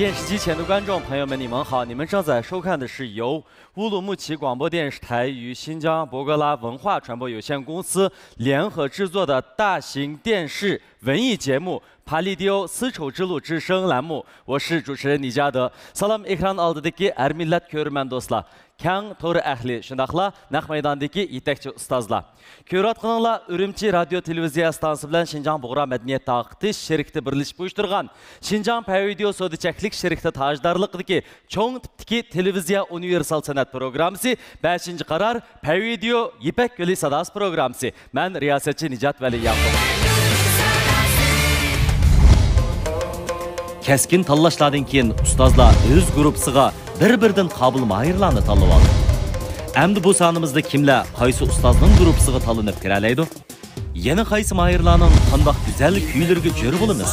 电视机前的观众朋友们，你们好！你们正在收看的是由乌鲁木齐广播电视台与新疆博格拉文化传播有限公司联合制作的大型电视文艺节目《帕里迪欧丝绸之路之声》栏目，我是主持人李嘉德。Salam ekran aldidagi er millat ko'rman do'stlar. Kang to'ri ahli, shundaqla naq maydondagi yetakchi ustozlar. Ko'rayotganinglar Urumchi radio televiziya stansiyasi bilan Şinjan Bug'ra madaniyat taqtish sherikti birlashib uyushtirgan Şinjan Payvideo sodichaklik sherikti tajdorligidagi cho'ng tipdagi televiziya universal san'at programmasi 5-qarar Payvideo Ipak Yo'li sadasi programmasi. Men riyosatchi Nijat Vali Yaqub. Keskin tanlashlardan keyin ustozlar o'z guruhiga bir-biridan qobil mahirlarni tanlab oldi. Endi bu sonimizda kimlar qaysi ustozning guruhiga tanlanib kiralaydi? Yana qaysi mahirlarning qanday go'zal kuylariga jo'r bo'lamiz?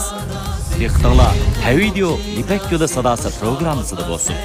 Diqqatinglar, Payvideo Ipak Yo'li sadasi programmasida bo'lsin.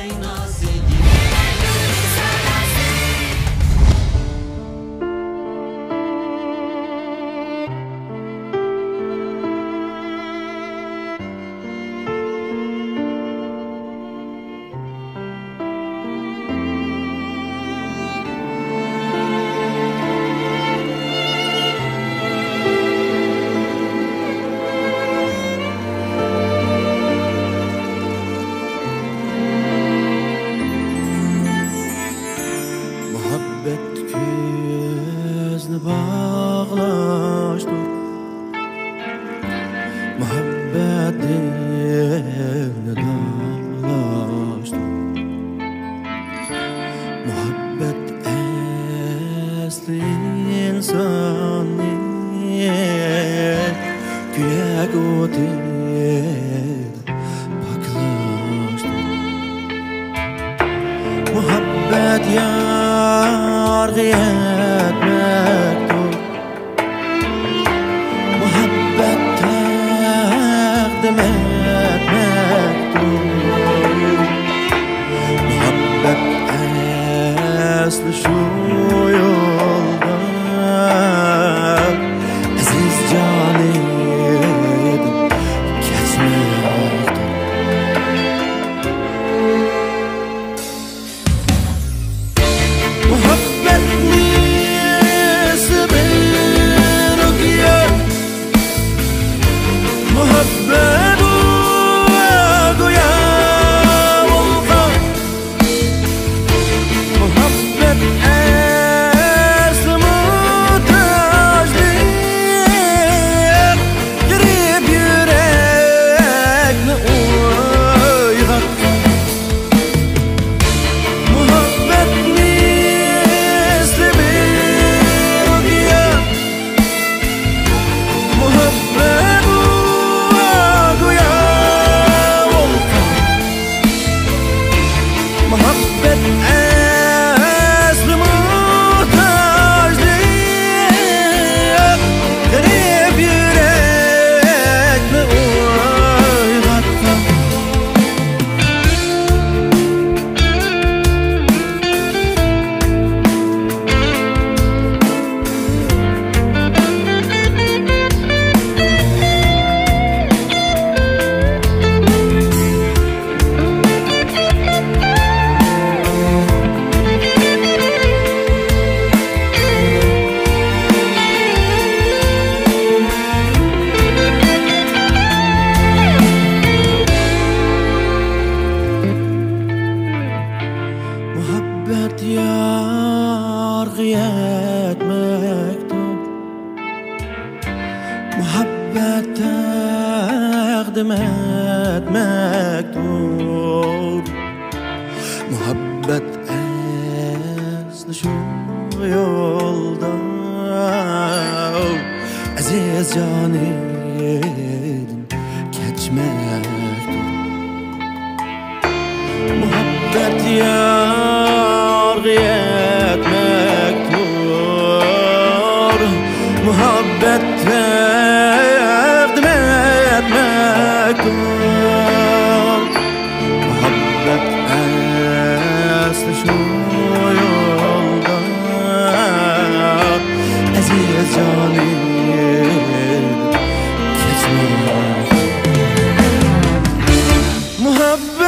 Muhabbet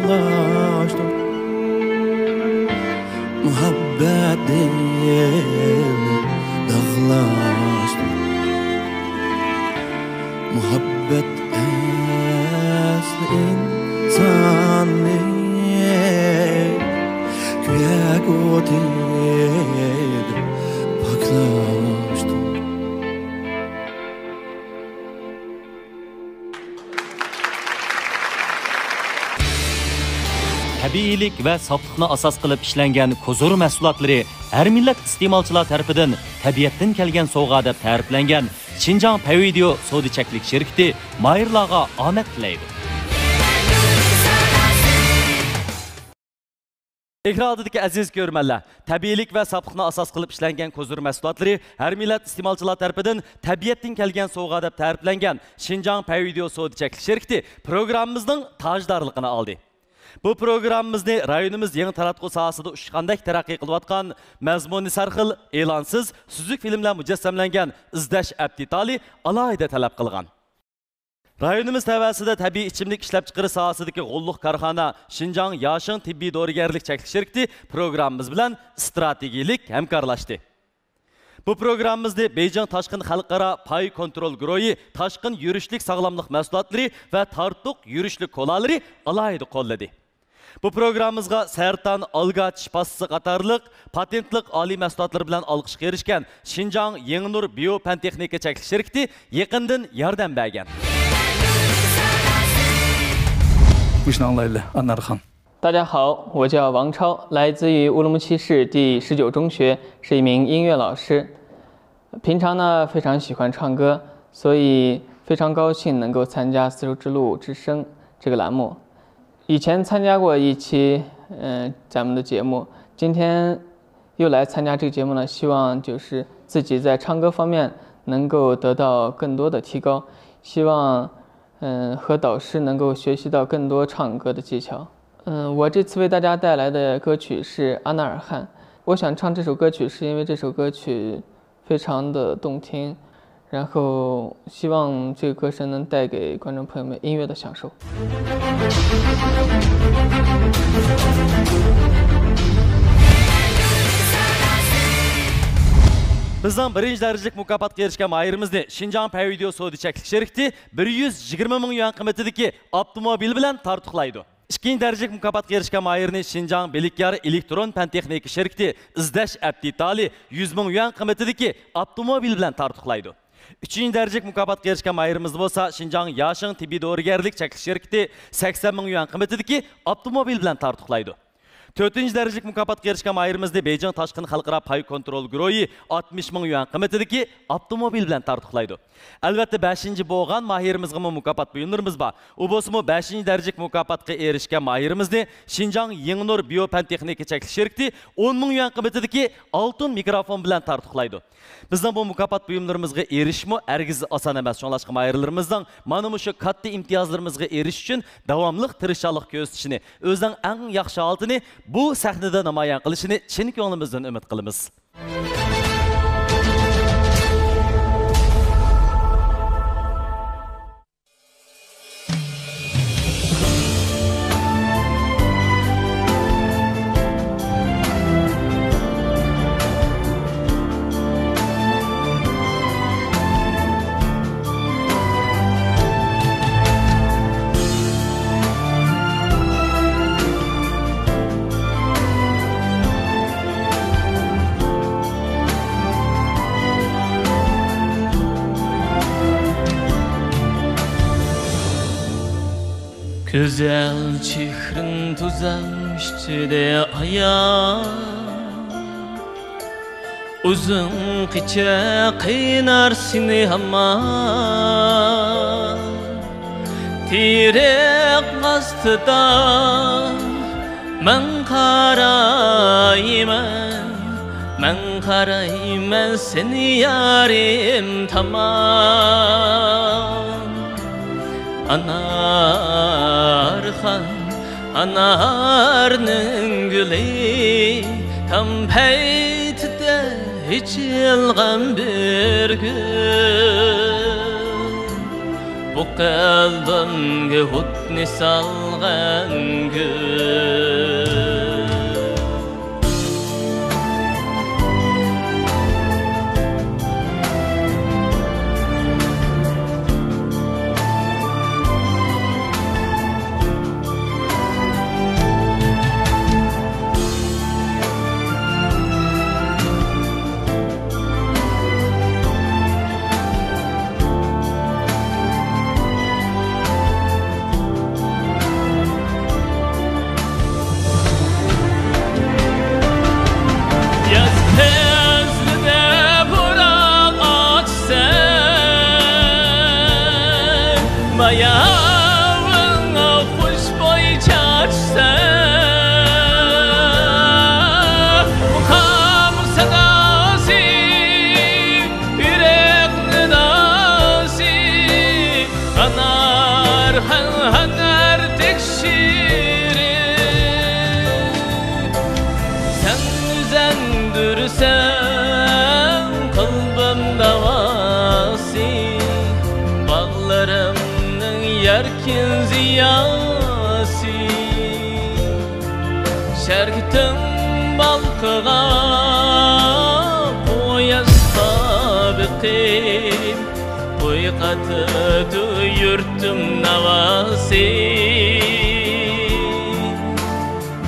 bağlaştım Muhabbet değil dağlaştım Muhabbet asli insani Kuyak otid paklaştım Tabiiylik ve saflıqni asas qilib ishlangan kozor mahsulotlari har millat iste'molchilar tarafidan tabiatdan kelgan sovg'a deb ta'riflangan Xinjiang Pavideo sodichaklik shirkati mayirlarga omad tilaydi. Ekradagi aziz ko'rmanlar, tabiiylik va safliqni asos qilib ishlangan kozor mahsulotlari har millat iste'molchilar tarafidan tabiatdan kelgan sovg'a deb ta'riflangan Xinjiang Pavideo sodichaklik shirkati programmamizning tojdorligini oldi. Bu programmamizni rayonimiz yangi taratquv sohasida ushqandak taraqqiy qilayotgan mazmuni sarxil, e'lonsiz, suzuk filmlar mujassamlangan izdash abditali alohida talab qilgan. Rayonimiz tavasida tabiiy ichimlik ishlab chiqarish sohasidagi g'olliq korxona Xinjiang Yashin tibbiy dorigarlik cheklik shirkati programmamiz bilan strategik hamkorlashdi. Bu programmamizda Beijing Toshqin xalqaro pay kontrol guruhi, Toshqin yurishlik sog'lomlik mahsulotlari va tartuq yurishlik kolalari alohida qo'lladi. Bu programmamizga Sertan Algat Shpassi qatorliq patentlik oliy mahsulotlar bilan olqishga erishgan Xinjiang Yengnur Bio Pantexnika cheklik shirkati yaqindan yordam bergan. 大家好，我叫王超，来自于乌鲁木齐市第19中学，是一名音乐老师。平常呢非常喜欢唱歌，所以非常高兴能够参加丝绸之路之声这个栏目。以前参加过一期咱们的节目，今天又来参加这个节目呢，希望就是自己在唱歌方面能够得到更多的提高，希望和导师能够学习到更多唱歌的技巧。我这次为大家带来的歌曲是《阿纳尔汗》。我想唱这首歌曲是因为这首歌曲非常的动听，然后希望这个歌声能带给观众朋友们音乐的享受。 Bizning birinchi darajalik mukofotga erishgan mayirimizni Xinjiang Pavideo sodichaklik shirkati 120 ming yuan qiymatidagi avtomobil bilan tartiqlaydi. İkinci darajalik mukofotga erishgan mayirni Xinjiang Belikyar elektron pantexnika shirkati izdash abditali 100 ming yuan qiymatidagi avtomobil bilan tartiqlaydi. Üçüncü darajalik mukofotga erishgan mayirimiz bo'lsa Xinjiang Yashin tibbiy dorigarlik cheklik shirkati 80 ming yuan qiymatidagi avtomobil bilan tartiqlaydi. 4. darajalik mukofotga erishgan mayirimizni Beijing Toshqin xalqaro pay kontrol guruhi 60 ming yuan qiymatidagi avtomobil bilan tartiqlaydi. Albatta 5. bo'lgan mahirimizga mukofot buyurimiz bor. U bo'lsa 5. darajalik mukofotga erishgan mahirimizni Xinjiang Yengnur Bio Pantexnika cheklik shirkati 10 ming yuan qiymatidagi oltin mikrofon bilan tartiqlaydi. Bizning bu mukofot buyurlarimizga erishishmi argiz oson emas. Shunlashqa mahirlarimizning mana shu katta imtiyozlarimizga erishish uchun davomli tirishchilik ko'rsatishini, o'zining eng yaxshi holatini bu sahnada namoyon qilishini chin ko'nglimizdan umid qilamiz. Güzel çihrin tuzakçı de aya Uzun kıça kıynar seni ama Tirek astıda men karayman seni yarim tamam Anarның gülü tam peytide içilgan bir gün Bu kalbimge hutni salgan açılgan gün Ayağına kuş boy çarşsa Mukam sadası Yürekli nası Anar hanar tekşirir Sen üzendürsen kalbim davası Bağlarım yerkin ziyasi Şergittim balkığa Poyaz tabiqim Uyqatıdı yurttum navasi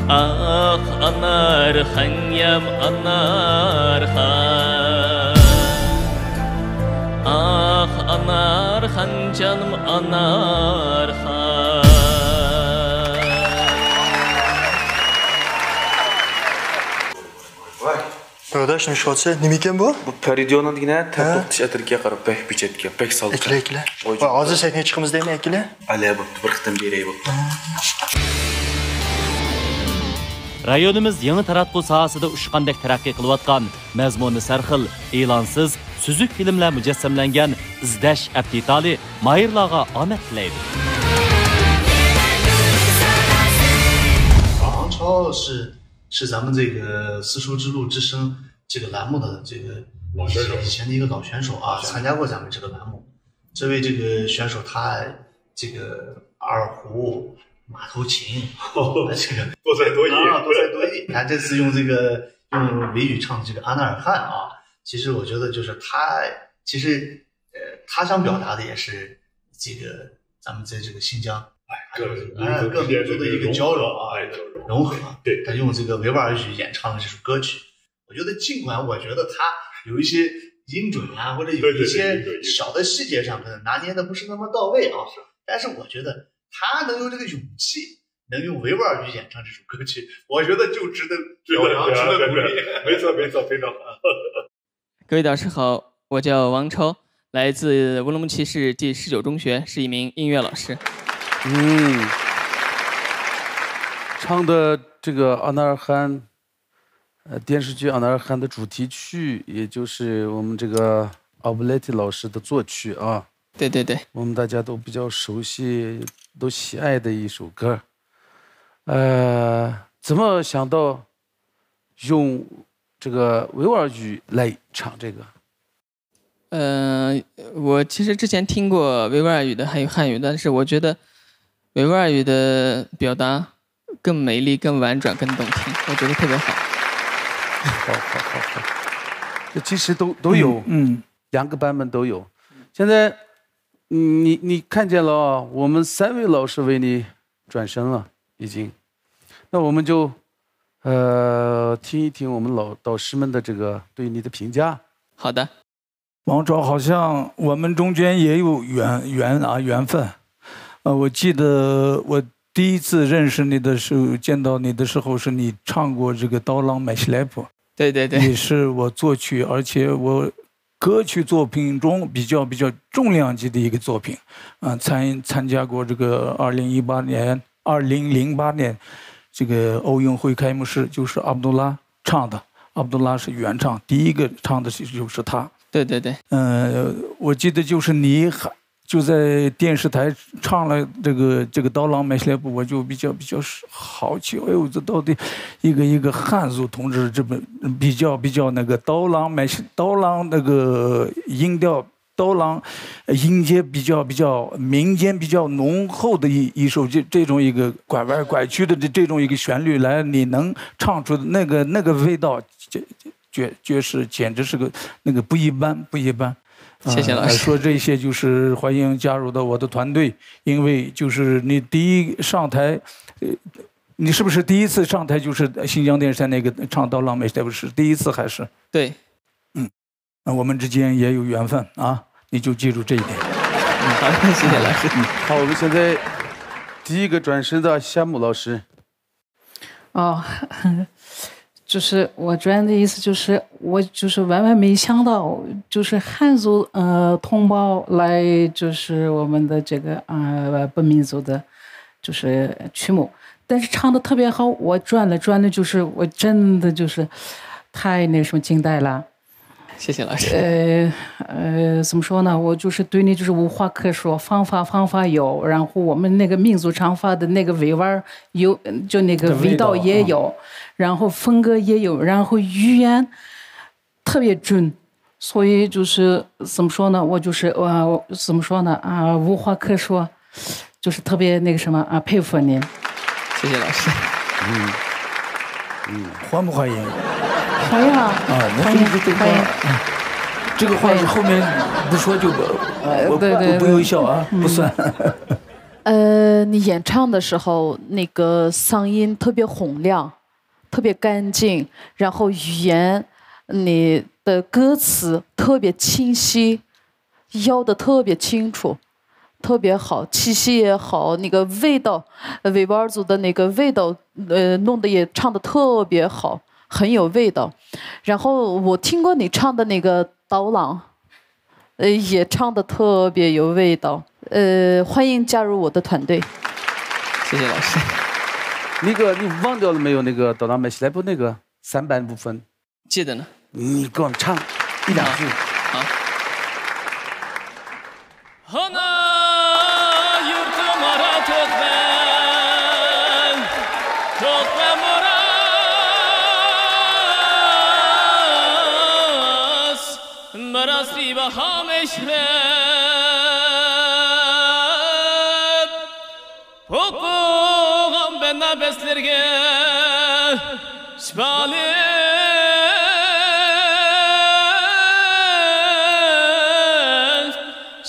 Ah anar hanyam anar han Ah anar han canım anar han Arkadaş ne şotsa nimiken bu? Bu Peridion'un yine tepuk tiş etirge qarab bek biçetge bek saldı. Ekle. Hazır sahne çıkımız değil mi ekle? Ale bu bir qitim berey bu. Rayonimiz yangi taratqu sohasida ushqandek taraqqiy qilayotgan, mazmuni sarxil, e'lonsiz, suzuk filmlar mujassamlangan izdash aptitali mayirlarga omad tilaydi. 王超是咱们这个丝绸之路之声这个栏目的这个以前的一个老选手啊，参加过咱们这个栏目。这位这个选手他这个二胡、马头琴，这个多才多艺啊，多才多艺。他这次用维语唱的这个《阿纳尔汗》啊，其实我觉得就是他他想表达的也是这个咱们在这个新疆。 各民族的一个交融啊，融合。对，他用这个维吾尔语演唱的这首歌曲，我觉得尽管我觉得他有一些音准啊，或者有一些小的细节上可能拿捏的不是那么到位啊，但是我觉得他能有这个勇气，能用维吾尔语演唱这首歌曲，我觉得就值得表扬，值得鼓励。没错，非常好。各位导师好，我叫王超，来自乌鲁木齐市第19中学，是一名音乐老师。 唱的这个《阿纳尔汗》，电视剧《阿纳尔汗》的主题曲，也就是我们这个阿布莱蒂老师的作曲啊。对对对，我们大家都比较熟悉、都喜爱的一首歌。怎么想到用这个维吾尔语来唱这个？ 我其实之前听过维吾尔语的，还有汉语，但是我觉得维吾尔语的表达更美丽、更婉转、更动听，我觉得特别好。好，这其实都有，两个版本都有。现在，你看见了啊，我们3位老师为你转身了，已经。那我们就听一听我们老导师们的这个对你的评价。好的。 王超好像我们中间也有缘分，我记得我第一次认识你的时候，见到你的时候是你唱过这个《刀郎麦西莱普》，对对对，也是我作曲，而且我歌曲作品中比较重量级的一个作品，参加过这个2008年这个奥运会开幕式，就是阿卜杜拉唱的，阿卜杜拉是原唱，第一个唱的就是他。 对对对，我记得就是你就在电视台唱了这个刀郎麦西莱普，我就比较好奇，哎呦，这到底一个汉族同志这么比较那个刀郎那个音调刀郎音阶比较民间比较浓厚的一首这种一个拐弯拐曲的这种一个旋律来，你能唱出那个味道，爵士简直是个那个不一般。谢谢老师。说这些就是欢迎加入到我的团队，因为就是你第一上台，你是不是第一次上台就是新疆电视台那个唱刀郎美？是不是第一次还是？对。那我们之间也有缘分啊，你就记住这一点。好，谢谢老师。好，我们现在第一个转身的夏木老师。就是我转的意思就是，我就是万万没想到，就是汉族同胞来就是我们的这个本民族的，就是曲目，但是唱的特别好，我转了，就是我真的就是太那什么惊呆了。谢谢老师。怎么说呢？我就是对你就是无话可说，方法有，然后我们那个民族唱法的那个味味有，就那个味道也有，然后风格也有，然后语言特别准，所以就是怎么说呢？我就是怎么说呢？无话可说，就是特别那个什么佩服您。谢谢老师。欢不欢迎？欢迎啊！欢迎。这个话是后面不说就不有效啊，不算。你演唱的时候，那个嗓音特别洪亮，特别干净，然后语言，你的歌词特别清晰，要的特别清楚，特别好，气息也好，那个味道，维吾尔族的那个味道，弄得也唱得特别好。很有味道，然后我听过你唱的那个刀郎，也唱得特别有味道。欢迎加入我的团队。谢谢老师。那个你忘掉了没有？那个刀郎美西来不那个3班部分？记得呢。你给我们唱1-2句。好。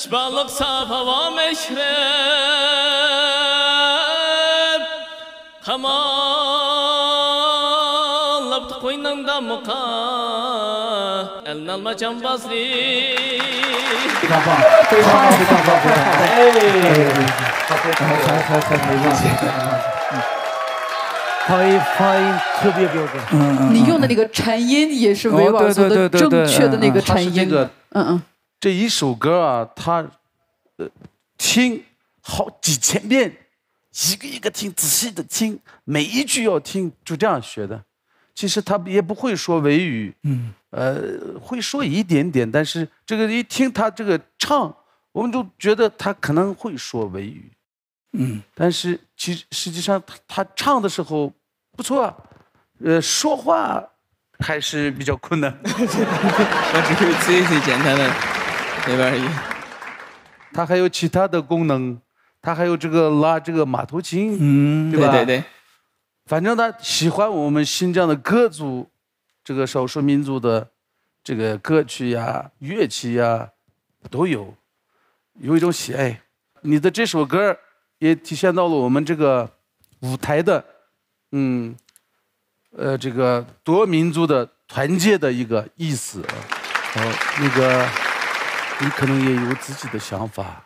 Şifalık safa meşrep Kamallıp koynunda muka Elin alma cambazli 非常棒，非常棒，非常棒，非常棒！还没忘记，发音特别标准。你用的那个颤音也是维吾尔族的正确的那个颤音。这一首歌啊，他听好几千遍，一个一个听，仔细的听，每一句要听，就这样学的。其实他也不会说维语，会说一点点，但是这个一听他这个唱，我们就觉得他可能会说维语，但是实际上他唱的时候不错啊，说话还是比较困难。我只会最简单的那边而已。他还有其他的功能，他还有这个拉这个马头琴，对吧？对。反正他喜欢我们新疆的各族，这个少数民族的这个歌曲呀、乐器呀，都有一种喜爱。你的这首歌也体现到了我们这个舞台的，这个多民族的团结的一个意思啊。那个你可能也有自己的想法，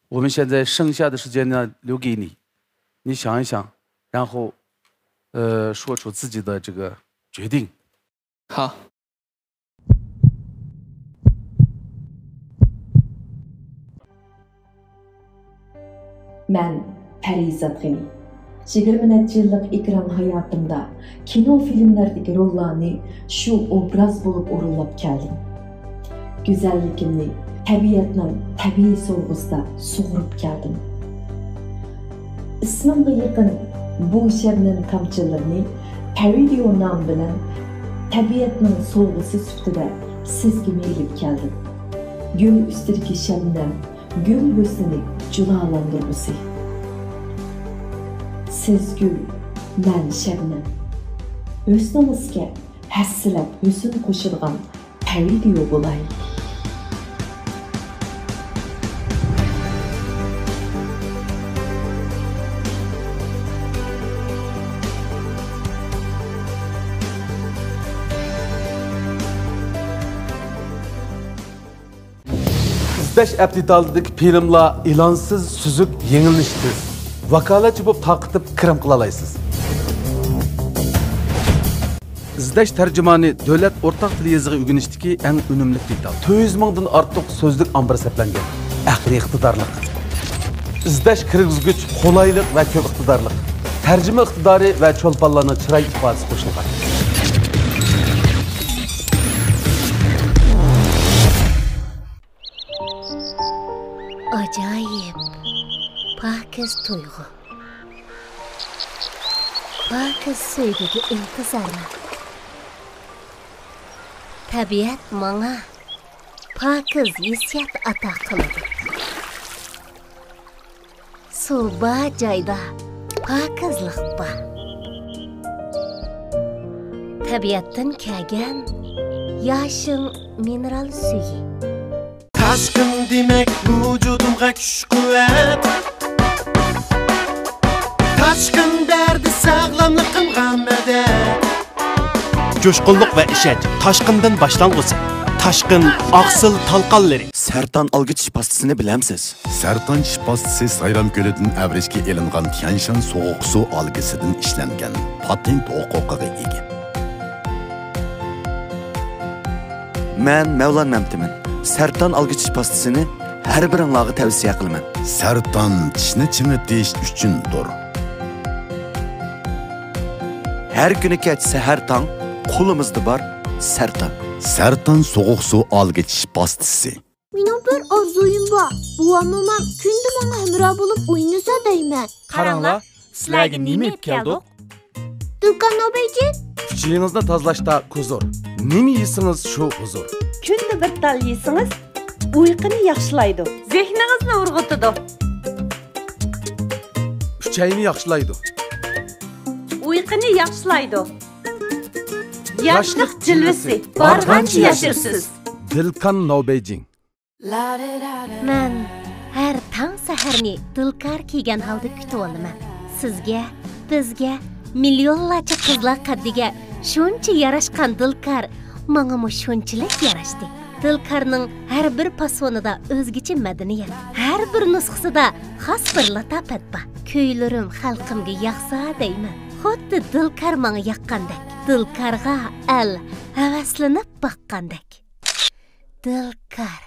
我们现在剩下的时间呢留给你，你想一想。然后，说出自己的这个决定。好。Ben Parizat G'ani. 20 neçe yıllık ekran hayatımda kino filmlerdeki rollarını şu obraz bulup urullap geldim. Güzellikimni tabiatning tabiiy so'lg'usida sug'urib keldim. İsmimga yaqin bu şebnem tamchilarini Pavidio nom bilan tabiatning so'lg'usi sifatida sizga elib keldim. gül üstündeki şemnem, gül hüsnini cülalandırgısı. Siz gül, ben şemnem. Hüsnimizge hassilab hüsn qo'shilgan video bo'lay. İzdeş aptitaldaki filmler ilansız, süzük, yenilişsiz. Vakalatçı bu takıtıp kırım kılalaysız. İzdeş tercümanı devlet ortak dili yazığı ügünüşteki en önümlü detal. 200 mingdan artık sözlük ambar seplengen. Akli iktidarlık. İzdeş kirgizgüç, kolaylık ve köp iktidarlık. Tercüme iktidarı ve çolpanlarının çıray ifadesi koşulgan. Acayip, pakiz tuygu. Pakiz sevgiga intizorman. Tabiat menga pakiz hissiyat ato qiladi. Suv bor joyda pokizlik bor. Tabiatdan kelgan yashin mineral suvi. Taşkın demek vücudumga kuch kuvvet. Taşkın derdi sağlamlıkımga medet. Coşkunluk ve işenç taşkından başlangıcı. Taşkın aksıl talqanları. Sertan algıç şipastisini bilemsiz. Sertan şipastisi Sayram Gölü'dün Evreşke elingan Tianshan soğuk su algısıdan işlengen patent hukukiga ega. Men Mevlan Memtimin. Sertan algıç şipastisini her biringlarga tavsiye qilman. Sertan tishni chimitish uchundir. Her günü kech sahar tong qo'limizda bor Sertan. Sertan soğuk su algıç pastisi. Mening bir orzuyum bor. Buvamam kunda menga hamroh bo'lib o'ynasa deyman. Qaranglar, sizlarga nima yeb keldik? Dilkan Nobeyji, Kuchiyingizni tozalashda huzur. Nima yeysiz shu huzur. Kunda bir tal yeysiz, uyquni yaxshilaydi. Zehningizni urg'itadi. Kuchayni yaxshilaydi. Uyquni yaxshilaydi. Yoshlik jilvasi, barg'ancha yashirsiz. Dilkan Nobeyji. Men har tong saharni dilkar kiygan holda kutib olaman. Sizga, bizga, millionlarcha qizlar qaddiga shuncha yarashgan dilkar menga shunchalik yarashdi. Dilkarning har bir pasonida o'zgacha madaniyat, har bir nusxasida xos bir latofat bor. Kuylarim xalqimga yoqsa deyman. Xuddi dilkar menga yoqqandek. Dilkarga al havaslanib boqqandek. Dilkar.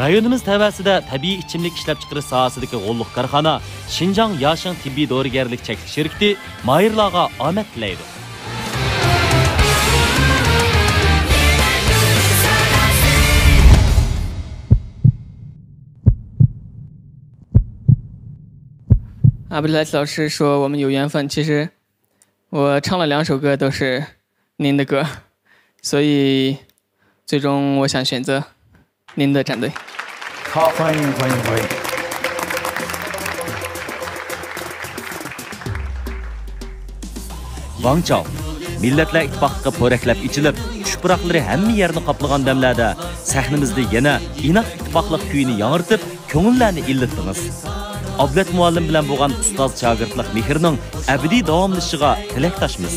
Rayonimiz tavasida tabiiy ichimlik ishlab chiqarish sohasidagi g'olliq korxona Xinjiang Yashin tibbiy dorigarlik cheklik shirkati mayirlarga omad tilaydi.阿布莱老师说我们有缘分，其实我唱了2首歌都是您的歌，所以最终我想选择您的战队。好，欢迎。Wang Chao Millatlar ittifoqiga po'raklab ichilib, tushpuroqlari hamma yerni qoplagan damlarda sahnamizda yana inoq ittifoqlik kuyini yangritib, ko'ngillarni illatdingiz. Ablat muallim bilan bo'lgan ustoz shogirdlik mehrning abadiy davomlashishiga tilakdoshmiz.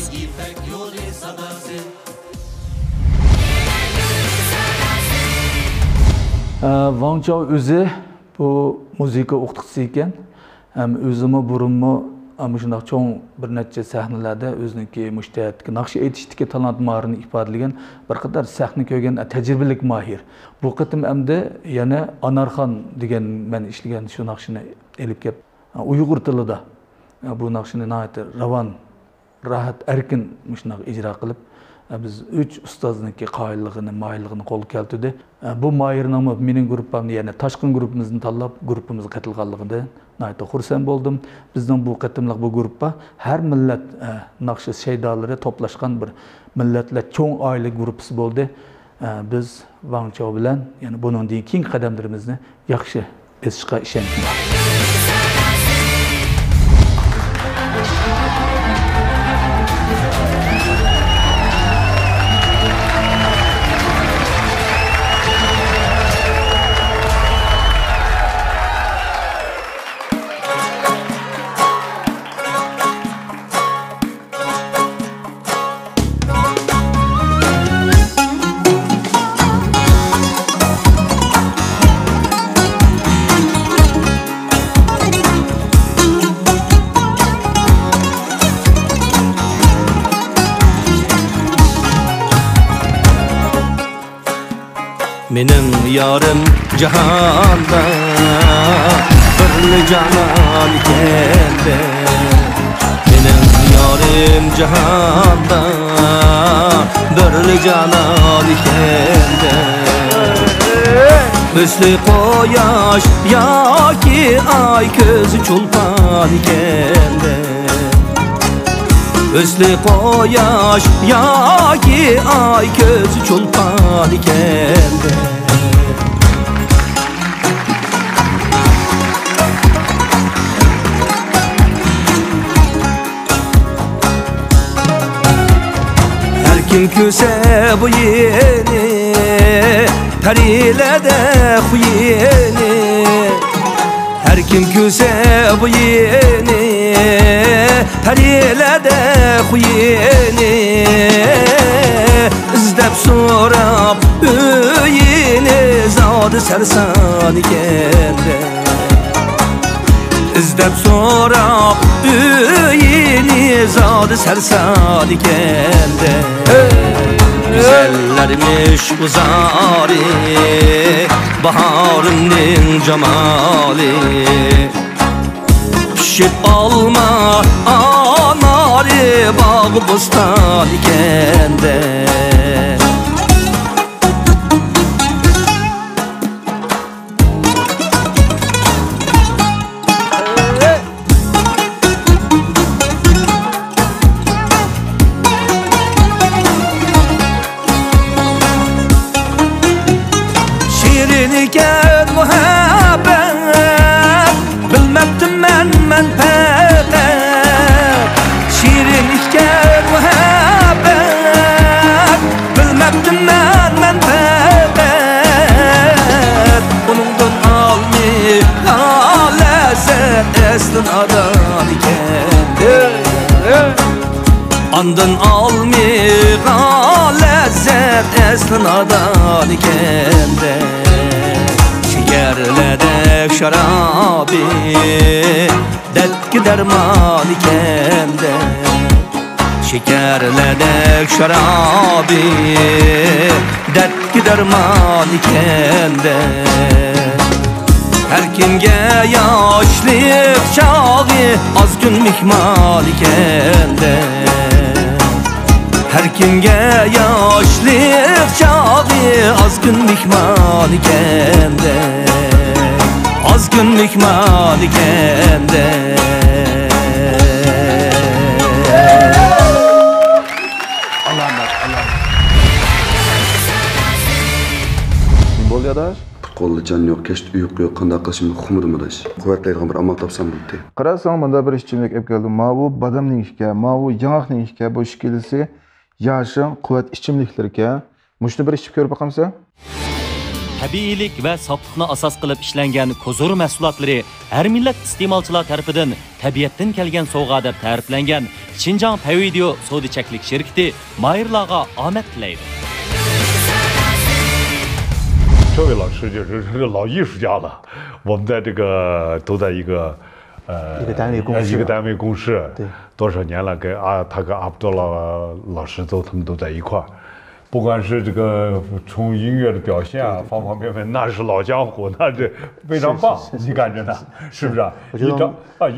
Wang Chao o'zi bu musiqa o'qituvchisi ekan. Ham o'zimi burunmi ama shundoq cho'ng bir necha sahnalarda o'ziniki mushtatga naqsh aytishdagi talant mahirini ifodalagan bir qator sahna ko'rgan tajribalik mahir. Bu qatim hamda yana Anarxon degan men ishlagan shu naqshni elib kelib Uyg'ur tilida bu naqshni nihoyat ravon, rahat, erkin shundoq ijro qilib biz 3 ustozniki qoyilligini, mayilligini qo'lga keltirdi. Bu mayirning mening gruppamni, ya'ni Toshqin gruppimizni tanlab gruppamizga qatilganligidan nihoyat xursand bo'ldim. Bizning bu qatimliq bu gruppa har millat naqshi shaydolari to'plashgan bir millatlar cho'ng oila gruppasi bo'ldi. biz Vangchao bilan yani bundan keyingi qadamlarimizni yaxshi besishga ishonchim bor. Mening yorim jahonda birli janon keldi. Mening yorim jahonda birli janon keldi. Misli quyosh yoki ay ko'zi chulpan keldi. Misli quyosh yoki ay ko'zi chulpan keldi. Kim küse bu yeni Tarilede huyeni Her kim küse bu yeni Tarilede huyeni İzdep sorab Üyini Zadı sersan kendi İzdep sorab Üyini Zadı sersan kendi Güzellermiş bu zari Baharının cemali Pişip alma anari Bağ bustan ikende Andın almığa lezzet eslin adan ikende Şekerledek şarabi detki derman ikende Şekerledek şarabi detki derman ikende Her kimge yaşlık çağı az gün mihmal ikende Her kimge yaşlık çağı az gün mihmal ikende Az gün mihmal ikende Bo'lyadash qo'lda jon yo'q, kechda uyqu yo'q, qanday qilishimni huquqim adash. Quvvatlaydigan bir amal topsam bo'ldi. Qarasang, bunda bir ichimlik olib keldim. Ma bu badamning ishga, ma bu yong'oqning ishga, bu ishkilisi yashin, quvvat ichimliklar ekan. Mushni bir ichib ko'rib boqamsa? Tabiiylik va soflikni asos qilib ishlangan Kozor mahsulotlari har millat iste'molchilar tomonidan tabiatdan kelgan sovg'a deb ta'riflangan Xinjiang Pavideo sodichaklik shirkati Mayirlarga omad tilaydi. 这位老师就是老艺术家了，我们在这个都在一个单位共事，对，多少年了，他跟阿卜杜拉老师他们都在一块儿，不管是这个从音乐的表现啊，方方面面，那是老江湖，那是非常棒，你感觉呢？是不是？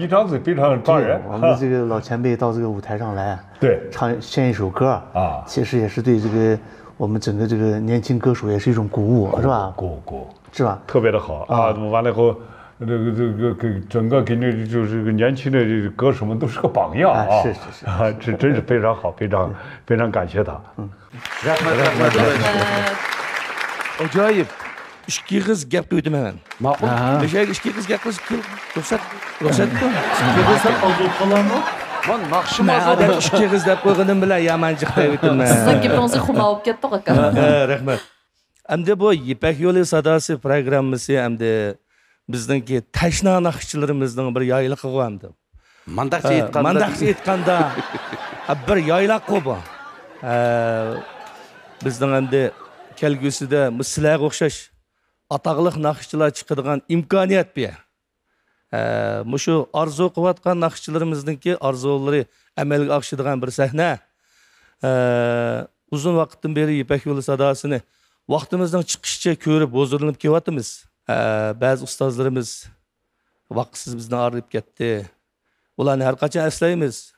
一张嘴非常抓人。我们这个老前辈到这个舞台上来，对，献一首歌啊，其实也是对这个。 我们整个这个年轻歌手也是一种鼓舞，是吧？鼓舞，是吧？特别的好啊！完了以后，整个给你就是个年轻的歌手们都是个榜样啊！是，这真是非常好，非常感谢他。Acayip. İki kız gap koydum hemen. Makul. Beşer iki kız gap koydum. Ruhsat mı? İki kız aldı falan mı? Lan nakşım azaldı. Ben iki kız gap koydum bile yamancık koydum. Sizin gibinizi xumalıp kettik aka. Rahmet. Hem de bu İpek Yolu Sadası programımızı hem de bizdeki teşna nakışçılarımızdan bir yaylık o hem de. Mandakçı etkanda bir yaylık o bu. Bizden hem de kelgüsüde misliğe okşaş atağılık nakışçılar çıkıdığın imkaniyet bir. Muşu arzu kuvvetkan nakışçılarımızdaki arzuları emelge akşıdığın bir sahne. Uzun vakitten beri İpek Yolu Sadasını vaktimizden çıkışça körüp bozulunup kevatımız. Bazı ustazlarımız vakitsiz bizden arayıp gitti. Ulan her kaçan eslayımız.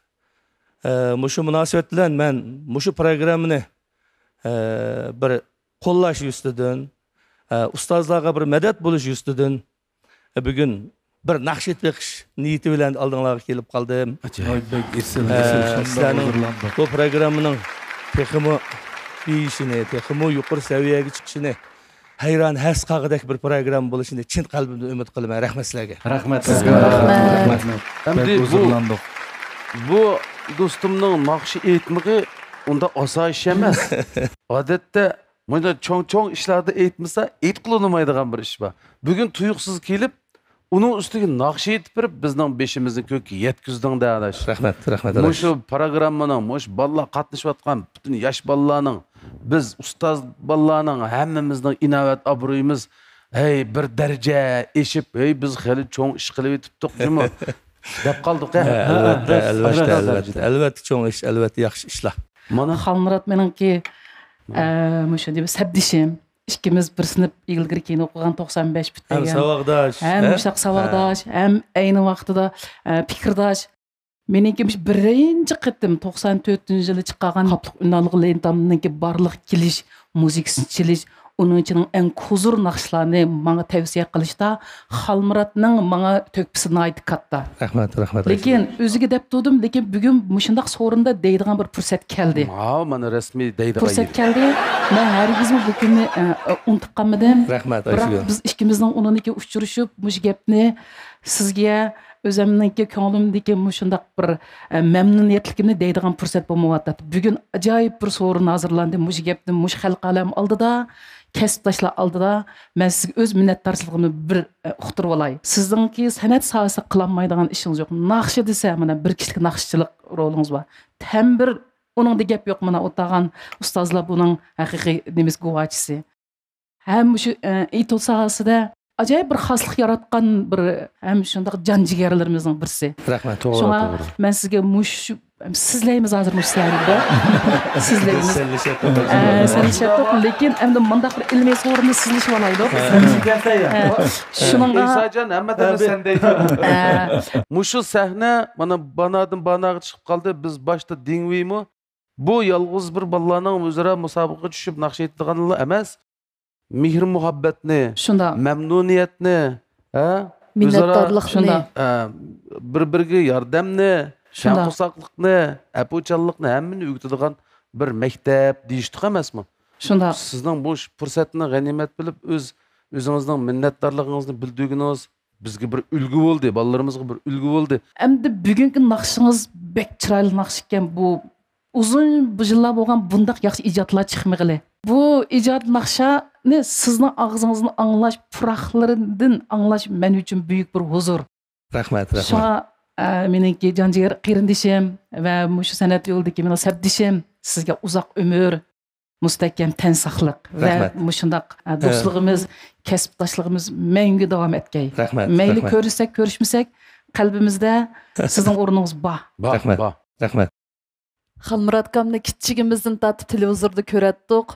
Muşu münasebetlen ben muşu programını bir qollash üstüdün, ustazlarga bir medet buluş üstüdün. Bugün bir naqsh etbeqish niyeti bilan oldinglarga kelib qoldim. Sizlarning bu programmaning texmo beyishini, texmo yuqori saviyaga chiqishini hayron has qag'idek bir program bo'lishini chin qalbimdan umid qilaman. Rahmat sizlarga. Rahmat. Bu do'stimning naqshi aytmigi unda oson ish emas. Odatda bunda cho'ng ishlarda aytmasa aytqilinmaydigan bir ish bor. Bugun tuyuqsiz kelib, uning ustiga naqsh aytib berib, bizning beshimizni ko'kka yetkizding dadash. Rahmat. Shu programmaning, bolalar qatnashayotgan butun yosh bolalarning, biz ustoz bolalarning hammamizning inovat obro'yimiz bir daraja eshib, biz hali cho'ng ish qilib yetibdik, jumi. deb qoldik. Albatta cho'ng ish, albatta yaxshi ishlar. Mana Xalmurat meningki Muşu deb sabdishim. İkimiz bir sınıf ilgili keyin o'qigan 95 bitgan. Hem savaqdash. Hem muşaq savaqdash, hem ayni vaqtida fikirdash. Meningki birinchi qitim 94-yili chiqqan Qaplık Ünalıq Lentamningki barliq kelish, muzikasini chelish, onun için en huzur naqshlarni menga tavsiya qilishda Xalmuratning menga tökpisi aytib katta. Rahmat. Lekin o'ziga deb turdim, lekin bugun mushundaq so'rinda deydigan bir fursat keldi. Mana rasmiy deydigan fursat keldi. Men hargizmi bu kunni unutib qolmadim. Rahmat. Biroq biz ikkimizning uniki uchrashib, mush gapni sizga o'zimningki ko'nglimdagi mushundaq bir mamnuniyatlikni deydigan fursat bo'lmayapti. Bugun ajoyib bir so'rin hozirlandi. Mush gapni mush xalq alam oldida kasbdoshlar oldida men sizga o'z minnatdorchiligimni bir uqtirib olay. Sizningki san'at sohasida qilolmaydigan ishingiz yo'q. Naqshi desa, mana bir kishilik naqshchilik rolingiz bor. Tambir uningda gap yo'q, mana o'tag'an ustozlar buning haqiqiy nemiz guvochisi. Ham shu ito sohasida ajoyib bir xoslik yaratgan bir ham shunday jon jigarlarimizning birisi. Rahmat, to'g'ri. Shunga men sizga mush sizlaymiz hozir mush sayilda. Sizlaymiz. Sanishib, lekin endi mundaq bir ilmiy so'rinni sizlashib olaydi. Shunga İsacan hammadan sen deydi. Mushu sahna mana banadan banaga chiqib qoldi. Biz boshda dingviymi? Bu yolg'iz bir bolalarning o'zaro musobaqaga tushib naqsh aytganlar emas. Mehr muhabbatni, memnuniyatni, minnatdorlikni, bir-biriga yordamni, shafqatliqni, apuchanlikni hammani o'rgatadigan bir maktab deyishdik emasmi? Shunda sizning bu fursatni g'animat bilib o'zingizning minnatdorligingizni bildirganingiz bizga bir ulgu bo'ldi, bolalarimizga bir ulgu bo'ldi. Endi bugungi naqshingiz bek chiroyli naqsh ekan. Bu uzun yillar bo'lgan bundaq yaxshi ijodlar chiqmag'ili. Bu ijod naqshani sizning og'zingizdan anglash, puraqlaridan anglash men uchun buyuk bir huzur. Rahmat. Shunga meningki jonjigar qarindishim va shu san'at yo'lidagi meni sabdishim sizga uzoq umr, mustahkam tan saqliq va shundaq do'stligimiz, kasbdoshligimiz menga davom etgay. Mayli ko'rishsak, ko'rishmasak, qalbimizda sizning o'rningiz bor. Rahmat. Xalmurat akamni kichigimizdan tatib televizorda ko'ratdik.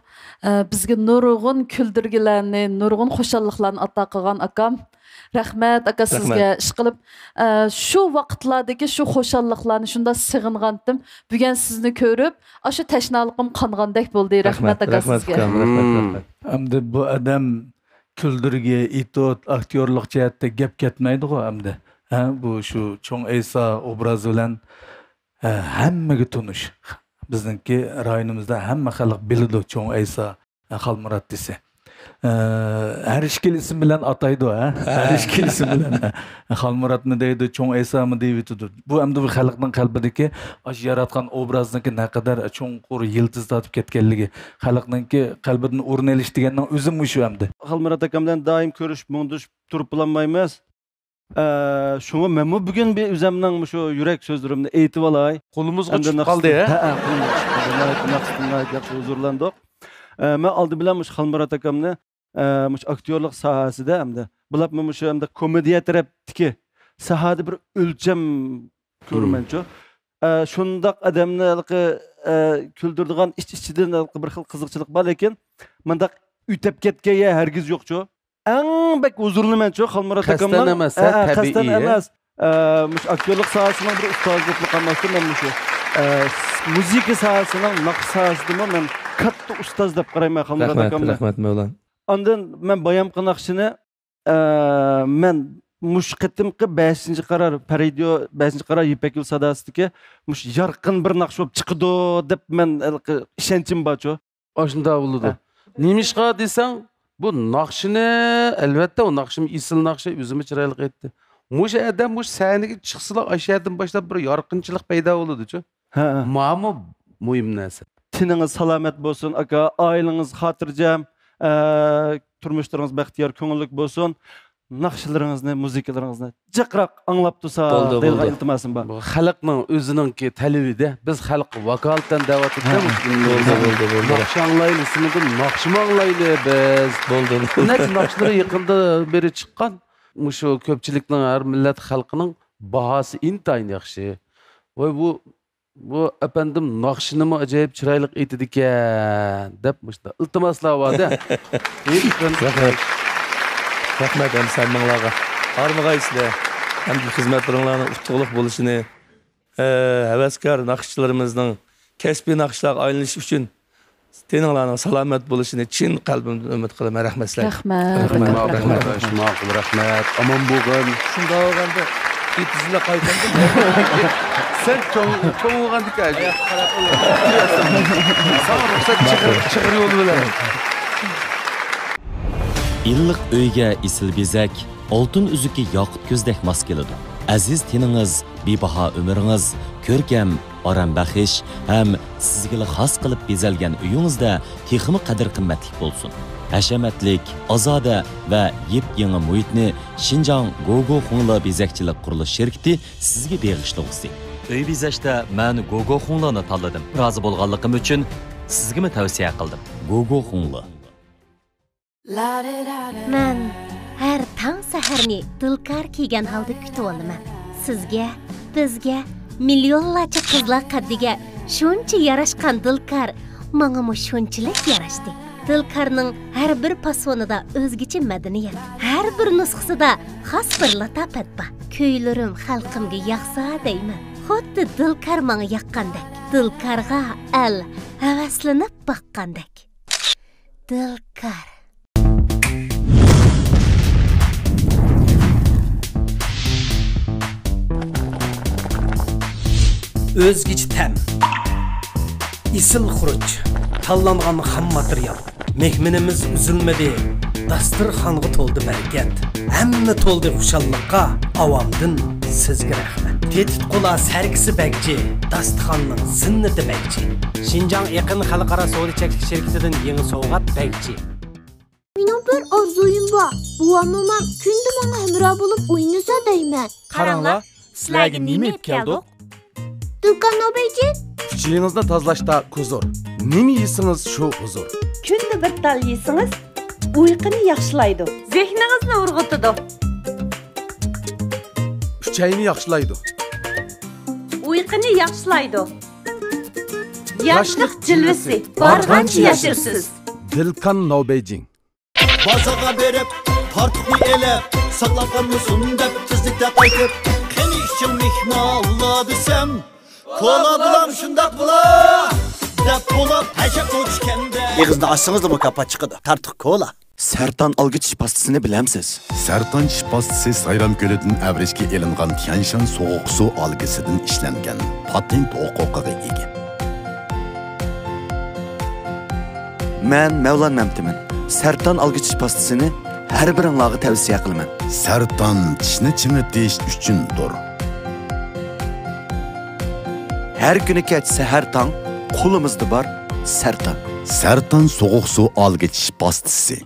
Bizga nurg'un kuldirgilarni, nurg'un xushalliqlarni ato qilgan akam. Rahmat aka sizga ish qilib, shu vaqtlardagi shu xushalliqlarni shunda sig'ingandim. Bugun sizni ko'rib, shu tashnaliqim qongandek bo'ldi. Rahmat aka sizga. Hamda bu odam küldürge, itot, aktyorluk cihetde gep ketmeydi o hamde. Bu şu çoğun Eysa obrazı bilen hemmege tunuş. Bizninki rayonumuzda hemme halk bilidi çoğun Eysa Xalmurat dese. Her işkil isim bilen ataydı o. Her işkil isim bilen. Xalmurat mı deydi, çoğun Eysa mı deydi. Bu hem de bir halkın kalbideki aş yaratkan obrazdaki ne kadar çoğun kuru yıldızlatıp ketkenligi. Halkınki kalbinin urun eliştigenden üzüm şu hem de. Xalmurat akamdan daim görüş, munduş, turup bulanmayız. Şunu men bugün bir üzemden şu yürek sözlerimni eğitip alay. Kolumuz çıkıp kaldı ya. Yaxşı huzurlandık. Men aldı bilen muş Xalmurat akamni muş aktyorluk sahasida hamda bulap muş hamda komediya tarafdiki sahada bir ölçem görmenço. Şundaq adamni küldürdigan iç-içinden bir xil qiziqchilik bor lekin mendaq ütep ketgeye hergiz yo'qcho. Eng bek huzurlu menço Xalmurat akamdan. Kastan emas, tabiiy. Kastan emas. Muş aktyorluk sahasının bir ustazlık qilmasdi men muş. Muzika sahasının naqsh sahasida men katta ustaz deb qarayman Xalmurat akamdan. Rahmat Mevlan. Ondan men bayamqi naqshini men mush qitimqi 5-qarar Paridio 5-qarar Ipak Yo'l sadasidagi mush yarqin bir naqsh bo'lib chiqdi deb men ishonchim borcho. Oshunda bo'ldi. Nemishqa desang, bu naqshini albatta o naqshim isil naqshi o'zimga chiroyli aytdi. Mush adam mush sahnaga chiqsalar aşağıdan başlab bir yorqinchilik paydo bo'ldi-chu. Ma'mu muhim narsa. Tininiz salomat bo'lsin, aka, oilangiz xotirjam, turmushlaringiz baxtiyor, ko'ngillik bo'lsin. Naqshlaringizni, muzikalaringizni jiqroq anglab tursa, deyilgan iltimosim bor. Bu xalqning o'zininki talabida biz xalq vokaldan da'vat etamiz. Bo'ldi. Naqsh anglayli, sizning naqshni anglayli biz. Bo'ldi. Naqshlari yaqinda beri chiqqan. Mushu ko'pchilikning har millat xalqining bahası intayin yaxshi. Voy bu efendim naqshini mi acayip chiroyli aytdi ekan deb mushta iltimoslar borda. Rahmat hem sanmanglarga. Armag'aysizlar. Hem xizmatlaringlarning utuqliq bo'lishini, havaskor naqshchilarimizning kasbiy naqshlar aylanishi uchun teninglarning salomat bo'lishini chin qalbimdan umid qilaman. Rahmat sizlarga. Rahmat. Aman bo'lgan. Shunda olganda itizla qaytandi. Sen çoğun olgan dikkat. Sana ruhsat çıkır yolu bilen. İlliq uyga isil bezak, oltin uzuki yoqut ko'zdek mos keladi. Aziz teningiz, bebaho umringiz, ko'rkam, orambaxish ham sizga xos qilib bezalgan uyingizda texmi qadr qimmatli bo'lsin. Hashamatlik, ozoda va yep-yangi muhitni Xinjiang Gogo Xungla bezakchilik qurilish shirkati sizga beg'ishlag'usi. Uy bezashda men Gogo Xunglani tanladim. Rozi bo'lganligim uchun sizga tavsiya qildim. Gogo Xungla. Men har tong saharni dilkar kiygan holda kutib olaman. Sizga, bizga, millionlarcha qizlar qaddiga shuncha yarashgan dilkar menga shunchalik yarashdi. Dilkarning har bir pasonida o'zgacha madaniyat, har bir nusxasida xos bir latofat bor. Kuylarim xalqimga yoqsa deyman. Xuddi dilkar menga yoqqandek, dilkarga al havaslanib boqqandek. Dilkar. Özgüç tem, isil xuruç, tanlanğan xam material. Mehminimiz üzülmedi, dasturxonga to'ldi barakat. Hamma to'ldi xushalliqqa, avamdin sizga rahmat. Tetit qo'la sarkisi bakchi, dasturxonning zinnati bakchi. Xinjiang yaqin xalqaro savdo cheklik shirkatidan yangi sovg'at bakchi. Mening bir orzuyum bor. Bu amamam kunda menga hamroh bo'lib o'ynasa deyman. Qaranglar, sizlarga nima yetib keldik? Dilkar Nobeyci? Küçüğünüzde tazlaşta huzur. Nemi yesiniz şu huzur? Kunda bir tal yesiniz, uyquni yaxshilaydi. Zehningizni urg'utadi. Uchayni yaxshilaydi. Uyquni yaxshilaydi. Yoshlik jilvasi bargancha yashirsiz. Dilkar Nobeyci. Bazaga berip, tartıqni elep, saqlaqanni sundab tizlikda qaytib, qani ishim mehmonlar desem, kola bulam şundak bula, dep bulab haşa uçkende. Yığızda açsınız da bu kapat çıkıdı. Tartık kola. Sertan algıç pastasını bilemsiz. Sertan tish pastasi Sayram Gölü'dün Avrishga elingan Tianshan soğuk su algisidan işlengen patent huquqiga ega. Men Mevlan Memtimin. Sertan algıç tish pastasını her biringlarga tavsiye qilaman. Sertan tishni chimitish uchundir. Her günü kech sahar tong qo'limizda bor Sertan. Sertan soğuk su algıç pastasi.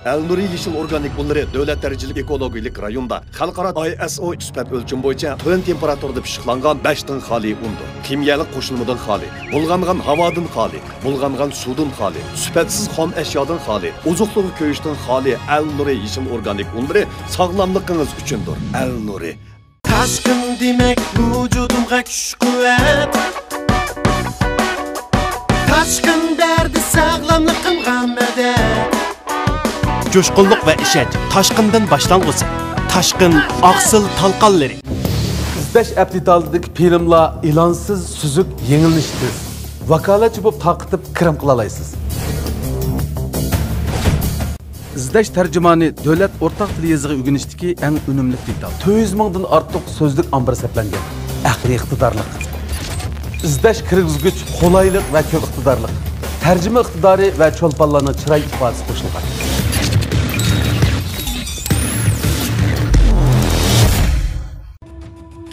Elnuri Yeşil Organik Bunları Devlet Derecelik Ekologik Rayonda Xalqaro ISO süpat ölçüm boyunca tön temperaturda pişiqlangan 5 tın xali undur. Kimyalik qo'shilmadan xali, bulg'angan havodan xali, bulg'angan suvdan xali, süpatsiz xom eşyadan xali, ozuqliq ko'yishdan xali Elnuri Yeşil Organik Bunları sog'lomligingiz uchundir. Elnuri. Taşkın demek vücudumga kuch-quvvat. Taşkın derdi sog'lomligimga madad. Coşkunluk ve işenç Taşkın'dan başlangıcı. Taşkın Aksıl Talqanları. İzleş aptitaldaki filmlar ilansız, süzük, yenilmiştir. Vakalatçı bu takıtıp kırım kılalaysız. İzleş tercümanı devlet ortak dili yazığı ügünüşteki en önemli dital. 200 mingdan artık sözlük ambar seplengen. Akli iktidarlık. İzleş kirgizgüç, kolaylık ve kök iktidarlık. Tercüme iktidarı ve çolpanlarının çıray ifadesi koşulgan.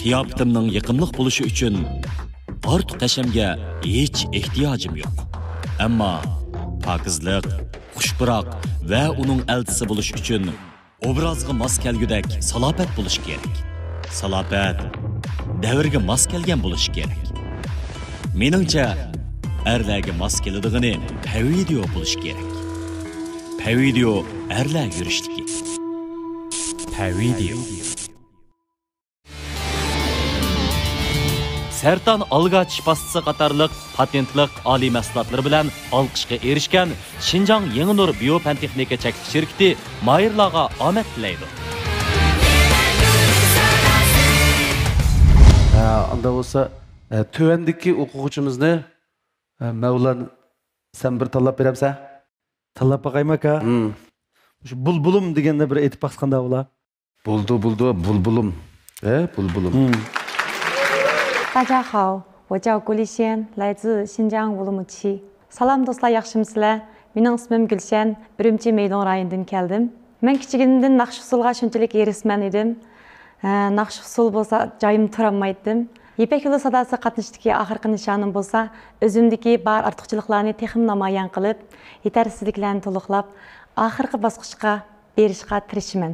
Qiyofatimning yiqimliq bo'lishi uchun ortiq tashamga hech ehtiyojim yo'q. Ammo pokizlik, xushbiroq va uning elchisi bo'lish uchun obrazga mos kelgudek salobat bo'lish kerak. Salobat davrga mos kelgan bo'lish kerak. Meningcha erlarga mos keladigan pavidio bo'lish kerak. Pavidio erlar yurishligi. Pavidio. Sertan alga tish pastasi qatorliq patentliq oliy mahsulotlar bilan olqishga erishgan Xinjiang Yangi Nur biopantexnika cheklik shirkati mayirlarga omad tilaydi. Anda olsa tövendeki o'quvchimizni Mevlan sen bir tanlab beremsen? Tanlab baqaymak ha. Şu bulbulum degende bir aytib baqsqanda bo'la. Buldu bulbulum. Bulbulum. 大家好，我叫郭丽仙，来自新疆乌鲁木齐。Salam dostlar, yaxshimsizlar? Mening ismim Gulshan, Urumchi maydon rayonidan keldim. Men kichigimdan naqsh usulga shunchalik erisman edim. Naqsh usul bo'lsa, joyim turolmaydim. Ipak yo'li sadasi qatnashdagi oxirgi nishonim bo'lsa, o'zimdagi bor ortiqchiliklarni texim namoyon qilib, yetarsizliklarni to'liqlab, oxirgi bosqichga berishga tirishaman.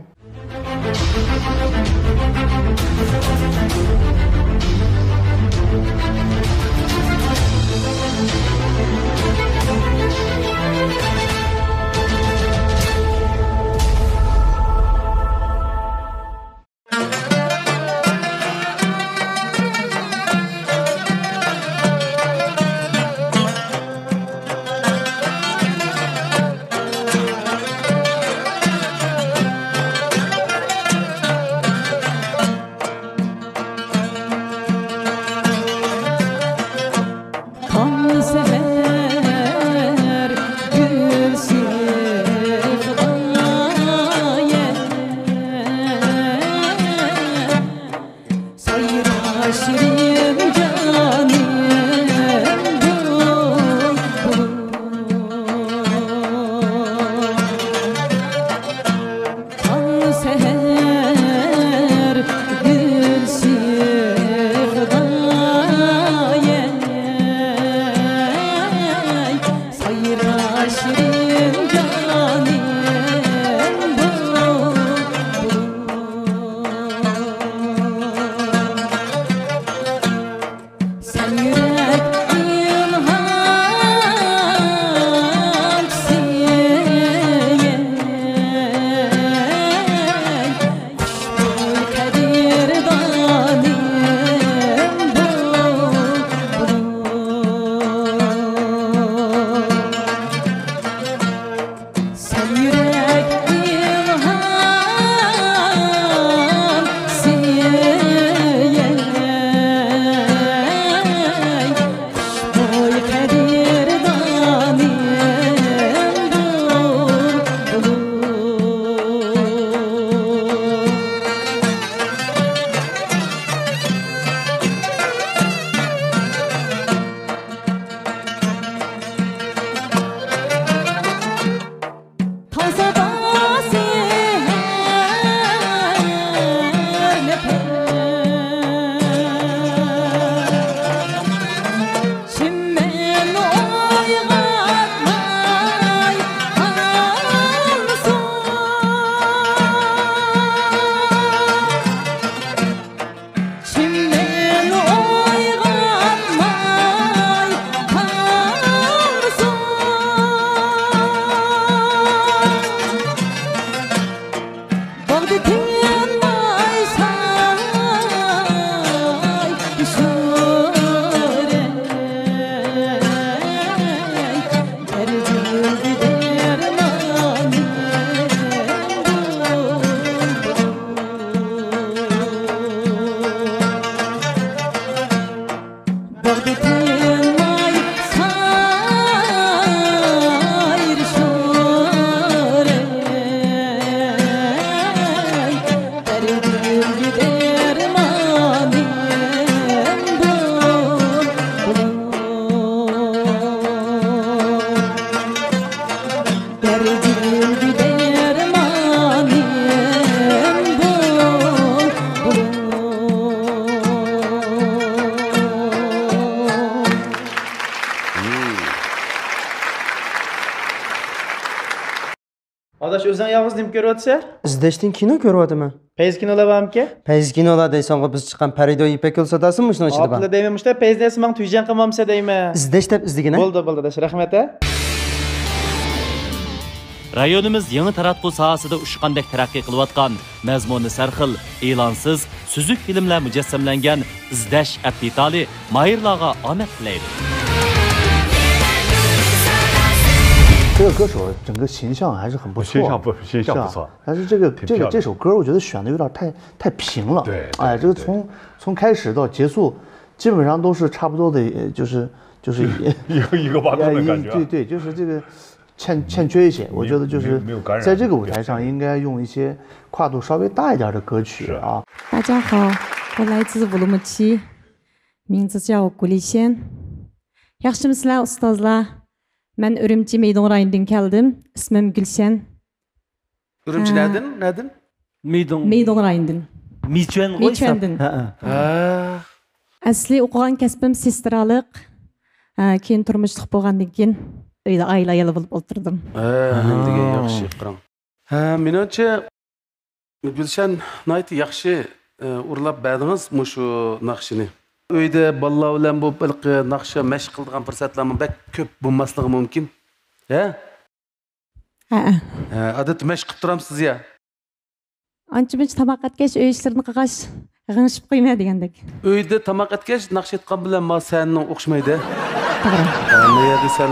Adaş özün yalnız nima ko'ryapsan? İzdashdan kino ko'ryapman. Payz kinolar bormi? Payz kinolar deysanqa biz chiqqan Parido İpek yo'l sadasimi shuni ichida bor? Atla deymanmishda payz desam men tuyjan qilmamsa deyman. İzdash deb izdigina. Bo'ldi, adaş, rahmat. Rayonimiz yangi taratqu sohasida ushqandek taraqqiy qilayotgan, mazmuni sarxil, e'lonsiz, suzuk filmlar mujassamlangan izdash aptitali mayirlarga omad tilaydi. 这个歌手整个形象还是很不错，形象不错。但是这首歌我觉得选的有点太平了。对，哎，这个从开始到结束，基本上都是差不多的，就是一个八段的感觉。对，就是这个欠缺一些。我觉得就是在这个舞台上应该用一些跨度稍微大一点的歌曲啊。大家好，我来自乌鲁木齐，名字叫古丽仙。Yaxshimisilar ustozlar? Ben Ürümçi Meydon rayonidan keldim. İsmim Gülşen. Ürümçi nereden? Meydon rayonidan. Miçuandan. Asli o'qigan kasbim sestralik. Keyin turmushliq bo'lgandan keyin uyda oila ayoli bo'lib o'tirdim. Degan yaxshi qarang. Menimcha Gülşen nihoyat yaxshi urlab berdingiz shu naqshini. Uyda bolalar bilan bu naqsha mashq qiladigan fursatlarimiz bak ko'p bo'lmasligi mumkin. Ha? Odatda mashq qilib turamsiz ya. Ancha-muncha tomoq atgach, uy ishlarini qilgach, g'ingshib qo'yma degandek. Uyda tomoq atgach, naqsh etgan bilan ma sening o'xshamaydi. To'g'ri. Nega desam,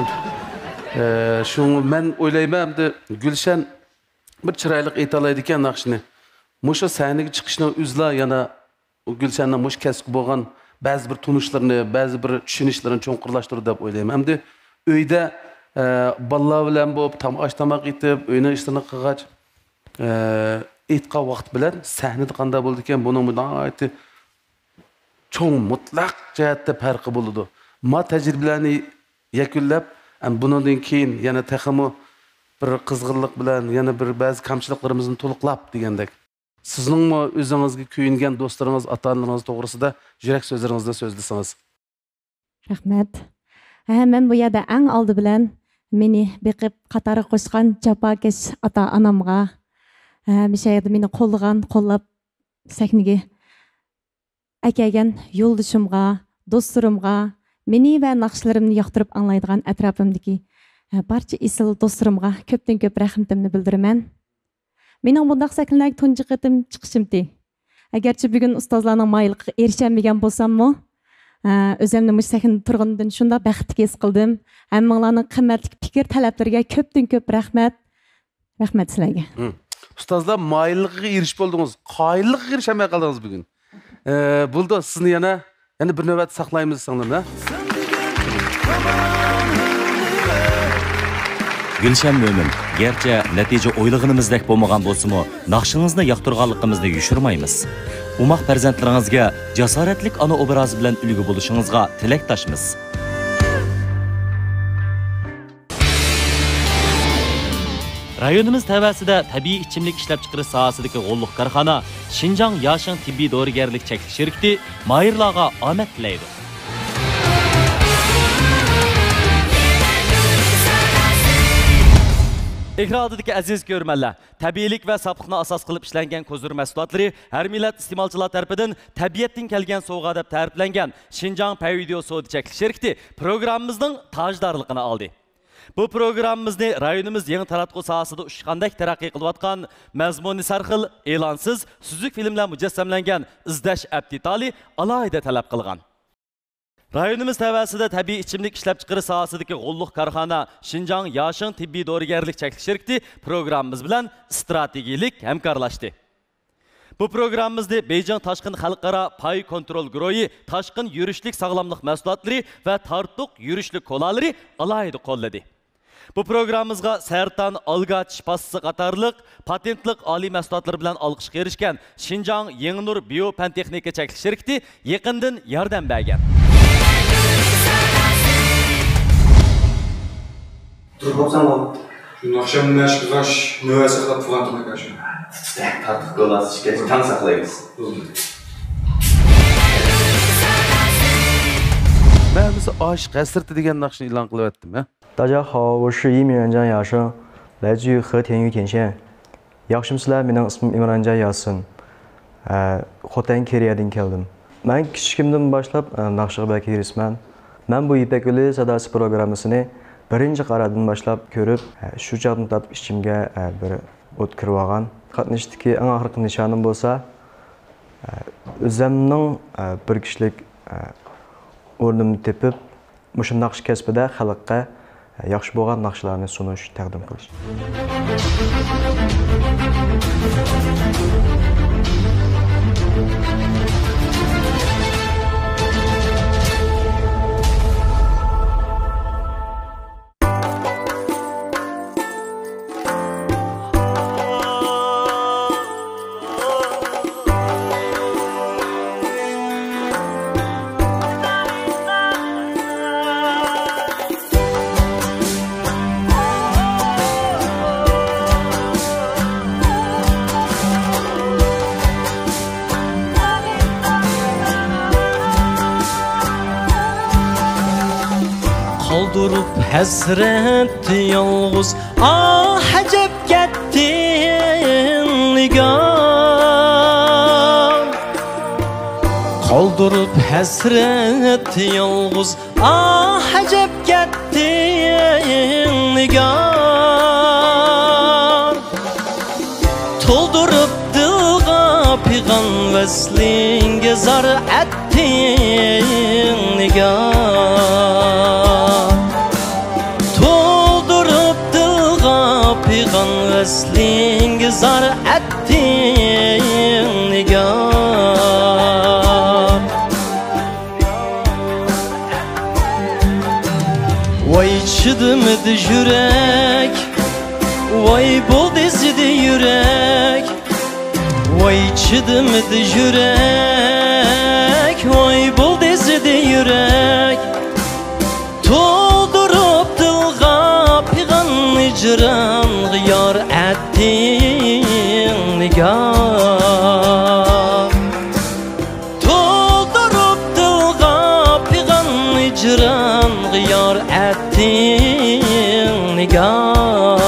shu men o'ylayman, hamda Gulshan bir chiroyli ayta oladi ekan naqshni. Mushu sahnaga chiqishning o'zla yana Gulshanning mush kasb bo'lgan ba'zi bir tunishlarni, ba'zi bir tushunishlarni cho'nqirlashtirdi deb o'ylayman. Hamda uyda bolalar bilan bo'lib, tomoq etib, uyning ishlarini qilgach, aytgan vaqt bilan sahnada qanday bo'ldi ekan, buning nihoyatda cho'ng mutlaq jihatda farqi bo'ladi. Ma tajribalarni yakunlab, bundan keyin yana taxmi bir qizg'inlik bilan, yana bir ba'zi kamchiliklarimizni to'liqlab degandek. Sizning o'zingizga kuyingan do'stlaringiz, ota-onalaringiz to'g'risida yurak so'zlaringizda so'zlasangiz. Rahmat. Men bu yerda eng oldi bilan meni beqib qatori qo'shgan jafokash ota-onamga, o'sha yerda meni qo'llab sahnaga akagan yo'ldishimga, do'stlarimga, meni va naqshlarimni yoqtirib anglaydigan atrofimdagi barcha isil do'stlarimga ko'pdan ko'p rahmatimni bildiraman. Mening bundaq sahnlarga tunji qatim chiqishimdi. Agarchi bugun ustozlarning mayilligiga erishamagan bo'lsam-mu, o'zimni mush sahnada turgandan shunda baxtli his qildim. Hammanglarning qimmatli fikr talablariga ko'pdan ko'p rahmat. Rahmat sizlarga. Ustozlar mayilligiga erishib bo'ldingiz. Qoyilligiga erishamay qoldingiz bugun. Bo'ldi, sizni yana bir navbat saqlaymiz singlimlar. Gülşen Mo'min, gerçi natija o'ylag'inimizdek bo'lmagan bo'lsa-mu, naqshingizni yoqtirganligimizni yushirmaymiz. Umoq farzandlaringizga jasoratlik ona obrazi bilan ulgu bo'lishingizga tilakdoshmiz. Rayonimiz tavasida tabiiy ichimlik ishlab chiqarish sohasidagi g'olliq korxona Xinjiang Yashing tibbiy dorigarlik cheklik shirkati mayirlarga omad tilaydi. Ekrandagi aziz ko'rmanlar, tabiiylik va safliqni asos qilib ishlangan ko'zur mahsulotlari har millat iste'molchilar tarafidan tabiatdan kelgan sovg'a deb ta'riflangan Xinjiang Payvideo Soda cheklik shirkati programmamizning tojdorligini oldi. Bu programmamizni rayonimiz yangi taratqu sohasida ushqandek taraqqiy qilayotgan, mazmuni sarxil, e'lonsiz, suzuk filmlar mujassamlangan izdash aptitali alohida talab qilgan. Rayonimiz tavasida tabiiy ichimlik ishlab chiqarish sohasidagi g'olliq korxona Xinjiang Yashing tibbiy dorigarlik cheklik shirkati programmamiz bilan strategik hamkorlashdi. Bu programımızda Beyjan Taşqın Xalqara Pay Kontrol Guruhi, Taşqın Yürüşlük Sağlamlıq Məhsulotları və Tartuq Yürüşlük Kolaları alaydı qolladı. Bu programımızga Sertan Alga Tish pastisi qatarlıq patentlik ali məhsulotlar bilan alqışqa erishgan Şinjan Yengnur Biyo-Fan Texnika cheklik şirkati yaqindan yordam bergan. Turg'obsan shu akşam nashq g'ash nova saqlab turgan turgan. Tartib qilasiz, ishga tan saqlaymiz. Ben mesela aşk esirti degan naqshni e'lon qilib o'tdim, ha. 大家好，我是一名人家雅生，来自于和田玉田县。Yaxshimsizlar, mening ismim Imronjon Yasin. Xotan Keriyadan keldim. Men kichikimdan boshlab naqshga belki kirishman. Men bu İpek Yolu Sadasi programmasini birinchi qaradan boshlab ko'rib, shu chaqni tatib ichimga bir o't kirib olgan. Qatnashdiki eng oxirgi nishonim bo'lsa, o'zimning bir kishilik o'rnimni tepib, mushu naqsh kasbida xalqqa yaxshi bo'lgan naqshlarni sunish, taqdim qilish. Qoldirib hasrat yolg'iz ajab ketding nigoh. Qoldirib hasrat yolg'iz ajab ketding nigoh. To'ldirib dilga piyg'am vaslinga zar etding nigoh. Pigan veslinge zar ettin nigar. Vay çıdımdı yürek, vay bol dizidi yürek. Vay çıdımdı yürek, vay bol dizidi yürek. Doldurup dilga pigan icran gıyar ettin nigar. Doldurup dilga pigan icran gıyar ettin nigar.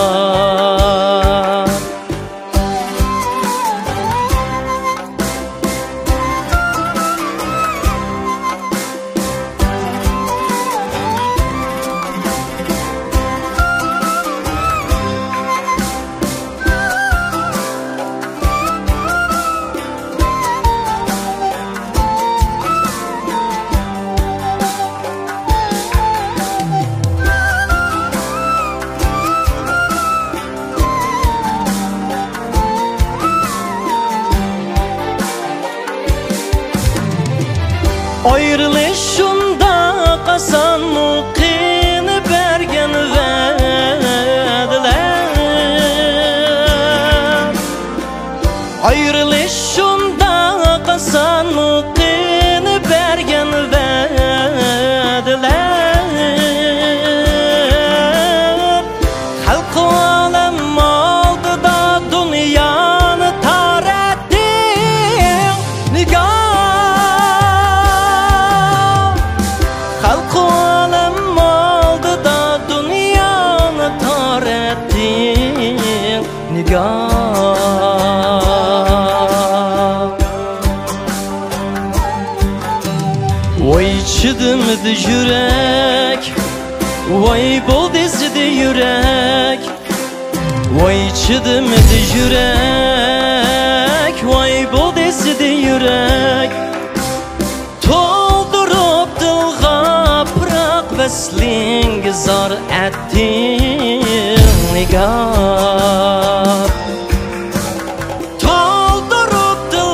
Ayrılışında qasan muqini bergen vədiler. Ayrılışında qasan muqini bergen vədiler. Xalq alem aldıda dünyanı tar ettin nigar. Vay çıdımdı yürek, vay bol dizidi yürek. Vay çıdımdı yürek, vay bol dizidi yürek. Doldurup dilga pırak veslinge zar ettin nigar. Doldurup dilga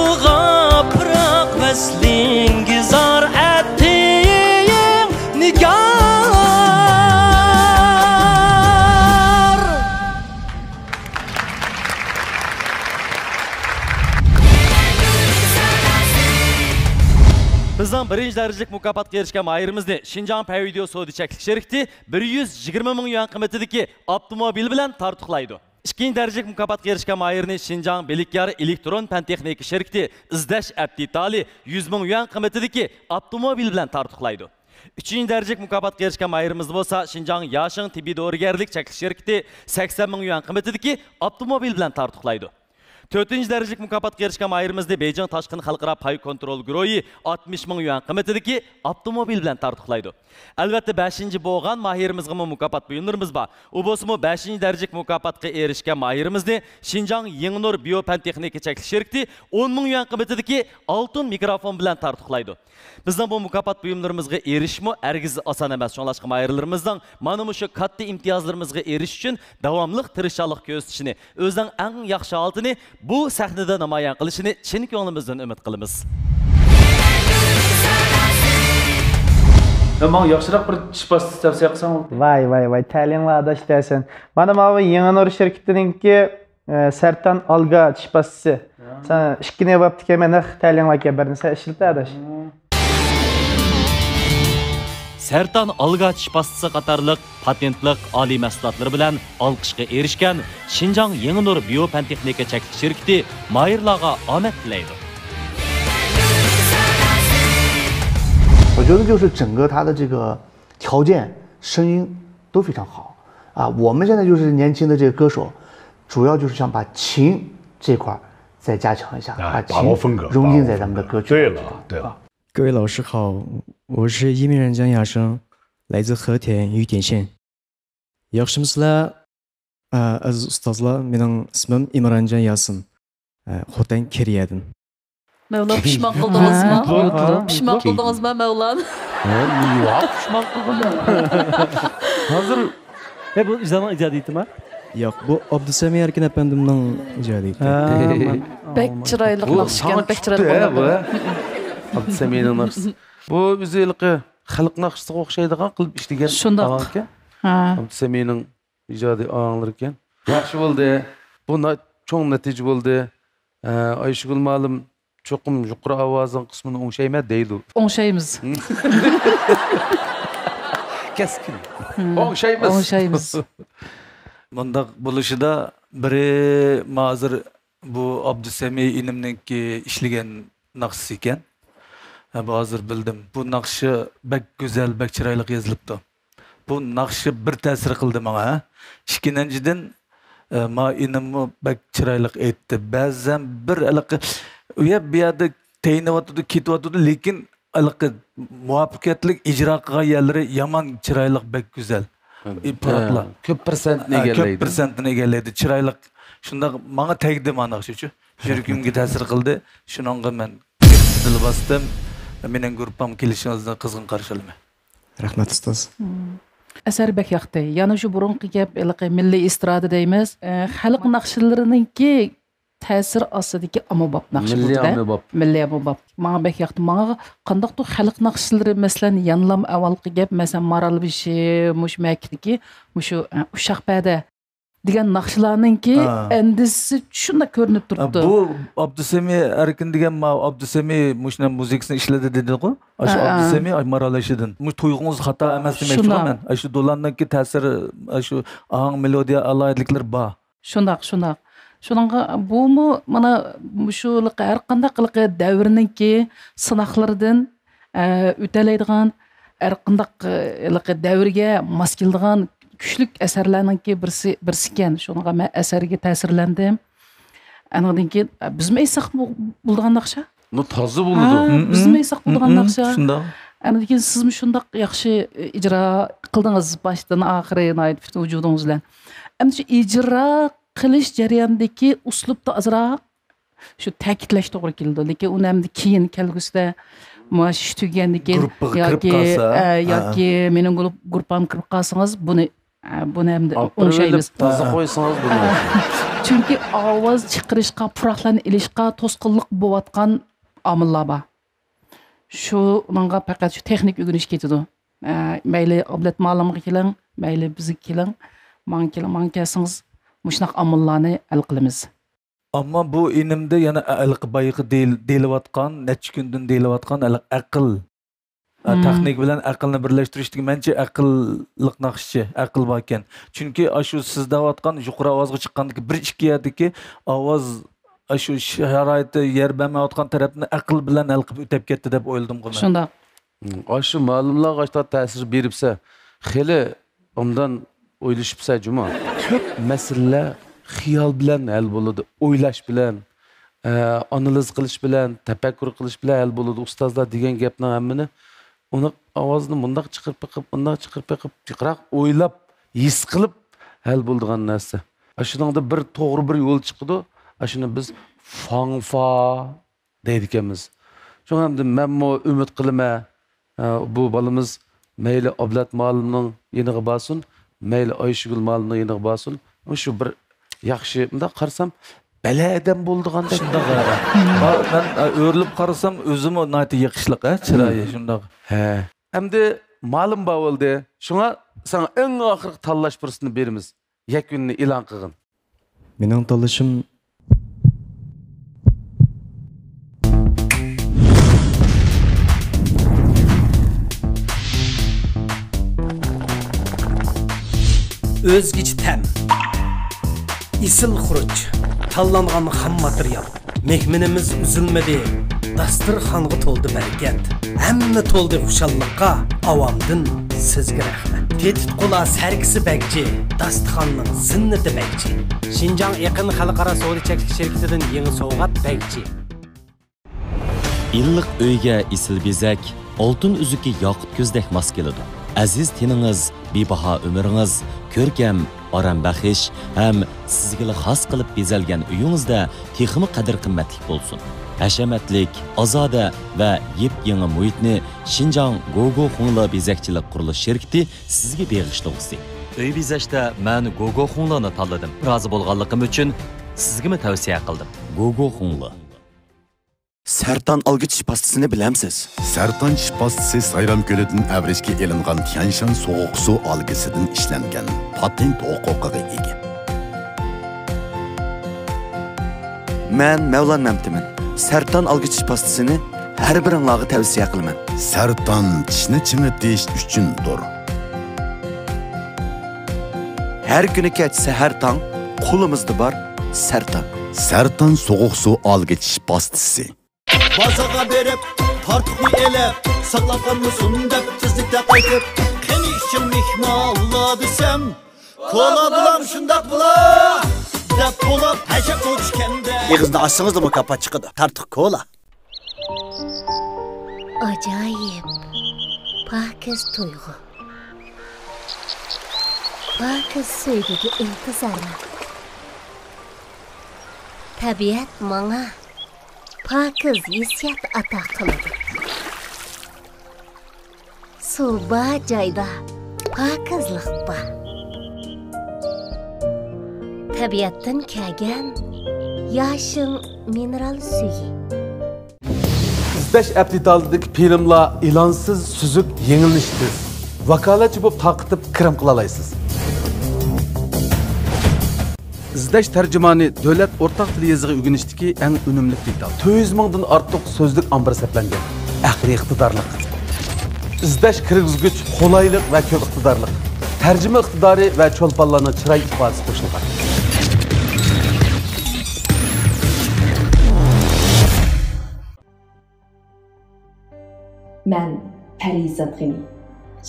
birinci derecelik mukofotga erishgan mahirimizni Şinjan Payvideo sodichaklik sherikti 120 ming yuan qiymatidagi avtomobil bilan tortiqlaydi. İkinci derecelik mukofotga erishgan mahirni Şinjan Belikyar elektron fan texnika sherikti izlash aptitali 100 ming yuan qiymatidagi avtomobil bilan tortiqlaydi. Üçüncü derecelik mukofotga erishgan mahirimiz bo'lsa Şinjan Yaşın tibbiy dorigarlik cheklik sherikti 80 ming yuan qiymatidagi avtomobil bilan tortiqlaydi. 4. derecelik mukofotga erishgan mahirimizni Beijing Tashqin xalqaro pay kontrol guruhi 60 ming yuan qiymatidagi avtomobil bilan tortiqlaydi. Albatta 5. bo'lgan mahirimizga mukofot buyumlarimiz bor. U bo'lsa 5. derecelik mukofotga erishgan mahirimizni Şinjan Yingnur biofan texnika cheklik sherikti 10 ming yuan qiymatidagi oltin mikrofon bilan tortiqlaydi. Bizning bu mukofot buyumlarimizga erishmo argiz oson emas. Shunlashqa mahirlarimizning mana shu katta imtiyozlarimizga erish uchun davomli tirishchilik ko'rsatishini, o'zining eng yaxshi holatini bu sahnada namoyon qilishini chin ko'nglimizdan umid qilamiz. Ama yaxshiroq bir tish pastasi tavsiya qilsam. Vay, ta'limli adash dersen. Mana bu Yangnur şirketininki Sertan Alga tish pastasi. Sen ishkini yapıp kemen ta'lim aka birini sen ishilta adash. Sertan Alga tish pastasi qatorliq patentlik oliy mahsulotlari bilan olqishga erishgan Şinjan Yangnur biofan texnika cheklik sherikti mahirlarga omad tilaydi. 我觉得就是整个它的这个条件、声音都非常好啊。我们现在就是年轻的这个歌手，主要就是想把琴这块再加强一下，把琴融进在咱们的歌曲。对了。各位老师好，我是一鸣人江亚生，来自和田玉典县。Yaxshimsizlar, aziz ustozlar, mening ismim Imronjon Yasin. Xotan Keriyadan. Mevlan pişman kıldınız mı? Pişman kıldınız mı Mevlan? Yok, pişman kıldım. Hazır. Bu icadiyeti mi? Yok, bu Abdusami Erkin efendimning icadiyeti. Bek çıraylık nakşıken, bek çıraylık. Abdusami'nin nakşısı. Bu bizi xalq nakşısıga o'xshaydigan qilib ishlagan. Shundoq. Abdusami'ning ijodiy ağanlar ekan. Yaxshi bo'ldi. Bu cho'ng natija bo'ldi. Ayshugul ma'lum cho'qim yuqori ovozning qismini o'ngshayma deydi. O'ngshaymiz. Keskin. O'ngshaymiz. O'ngshaymiz. Bundaq bo'lishida biri hozir bu Abdusami inimninki ishlagan naqshi ekan. Bu hozir bildim. Bu naqshi bak go'zal, bak chiroyli yozilibdi. Bu naqshi bir ta'sir qildi menga. Ikkinchidan ma inimni bak chiroyli aytdi. Ba'zan bir aloqa u yerda tayinlayotdi, ketyotdi, lekin aloqa muvaffaqiyatli ijro qilgan yerlari yomon chiroyli, bak go'zal. Ko'p persentni egallaydi. Ko'p persentni egallaydi. Chiroyli. Shunda menga tegdi mana shu. Yuragimga ta'sir qildi. Shuningga men dil bosdim. Mening gruppam kelishingizni qizg'in qarshilayman. Rahmat ustoz. Asar bek yoqdi. Yana shu burunqi gap milliy estrada deymiz. Xalq naqshlarininki ta'sir ostidagi ommabop naqsh bo'ldi. Milliy ommabop. Menga bek yoqdi. Menga qandoqdir xalq naqshlari masalan yanlam avvalgi gap masalan Maralbishi, mush makniki, mushu Ushaqpada degan naqshlarninki endisi shunda ko'rinib turibdi. Bu Abdusami Erkin degan Abdusami mushna muzikasini ishladi dedi-ku. Shu Abdusami Maralashidan. Mush to'yg'ingiz xato emas demoqchiman men. Shu do'lanninki ta'siri, shu ahang melodiya alayliklar bor. Shundoq. Shuningga bu mana shu har qanday qilqi davrninki sinoqlaridan o'talaydigan har qanday davrga mos keladigan kuchlik asarlarninki birsi ekan. Shunga men asariga ta'sirlandim. Anidan keyin bizmi aytsak bo'lgan naqsha? Toza bo'ldi. Bizmi aytsak bo'lgan naqsha? Shundoq. Anidan keyin sizmi shundoq yaxshi ijro qildingiz boshdan oxiriga aytib vujudingiz bilan. Endi shu ijro qilish jarayonidagi uslubda azroq shu ta'kidlash to'g'ri keldi. Lekin uni ham keyin kelgusida mash tugandan keyin yoki mening gruppam kirib qolsangiz buni ham o'ngshaymiz. Toza qo'ysangiz buni. Chunki ovoz chiqarishga, puroqlarni ilishga to'sqinlik bo'layotgan omillar bor. Shu menga faqat shu texnik o'rganish ketadi. Mayli oblat ma'lumotga keling, mayli bizga keling, men kelsangiz mushunaq omillarni hal qilamiz. Ammo bu inimda yana bayqi deyilayotgan, necha kundan deyilayotgan aql Texnik bilan aqlni birlashtirishdagi mencha aqlliq naqshchi, aql bor ekan. Chunki shu siz deyotgan yuqori ovozga chiqqandagi 1-2 yerdagi ovoz shu sharoitda yer bermayotgan tarafni aql bilan hal qilib o'tib ketdi deb o'yladim men. Shundoq. Shu ma'lumotlarga qachta ta'sir beribsa, xeli ondan o'ylashibsa juma. Ko'p masalalar xiyol bilan hal bo'ladi, o'ylash bilan, analiz qilish bilan, tafakkur qilish bilan hal bo'ladi. Ustozlar degan gapning hammini uni ovozni bundoq chiqirib, jiqroq o'ylab, his qilib hal bo'ladigan narsa. Shuningda bir to'g'ri bir yo'l chiqdi. Shuni biz fangfa deydi ekanmiz. Şoň hamda menmo ümit qilaman, bu balamiz mayli Ablat Malimning yeniga basun, mayli Ayşegül Malimning yeniga basun. Shu bir yaxshi, bunda qarsam baladan bo'ldiganda shundoq. Men o'rlib qarasam o'zim nati yaqishliq, chiroyi shundoq. Hamda ma'lum bo'ldi. Şoňa sana eng oxirgi tanlash fursatini beramiz. Yakunni e'lon qilgin. Mening tanlashim Özgüç tem, isil xuruç, tallanğan xam material, mehminimiz üzülmedi, dasturxonga to'ldi barakat, hamma to'ldi xushalliqqa, avamdin sizga rahmat. Tetit qo'la sarkisi bakchi, dasturxonning zinnati bakchi. Şinjan Yaqin Xalqaro savdo cheklik şirketidan yangi sovg'at bakchi. Illiq uyga isil bezak, oltin uzuki yoqut ko'zdek mos keladi. Aziz teningiz, bebaho umringiz, ko'rkam, orom baxish ham sizga xos qilib bezalgan uyingizda texmi qadr qimmatli bo'lsin. Hashamatlik, ozoda va yep-yangi muhitni Xinjiang Gogo Xungla bezakchilik qurilish shirkati sizga bag'ishlamoqda. Uy bezashda men Gogo Xunglani tanladim. Rozi bo'lganligim uchun sizga tavsiya qildim. Gogo Xungla. Sertan algı tish pastasını bilemsiz? Sertan tish pastası Sayram Gölü'nün avrishga elingan Tianshan soğuk su algisidan ishlangan patent huquqiga ega. Men Mevlan Memtimin. Sertan algı tish pastasını her biringlarga tavsiya qilaman. Sertan tishni chimitish uchundir. Her günü kech sahar tong qo'limizda bor Sertan. Sertan soğuk su algı tish pastası. Bazaga berip, tartıqni elep, saqlaqanmısın dep tizlikte qaytib, qeni işin mihmalla desem, kola bulam şundaq bula, dep bulab həşək uçkende. Yığızda açsınız da kapat çıkıdı, tartık kola. Acayip, pakiz tuygu. Pakiz söygüge intizarım. Tabiat bana pakiz hissiyat ata qiladi. Suv bor joyda pokizlik bor. Tabiatdan kelgan yashin mineral suvi. İzleş aptitaldagi filmlar ilonsiz suzib yengilishsiz. Vakolatchi bo'lib taqitib kirim qila olasiz. İzleş tercümani devlet ortak dil yazığı ügünüşteki en önümlük detal. 200 mingdan ortiq sözlük ambar seplengen. Ahli iqtidarlık. İzleş kirgizgüç, qolaylık ve ko'p iqtidarlık. Tercüme iqtidari ve çolpanlarının çıray ifadesi qo'shilgan. Ben Parizat G'ani.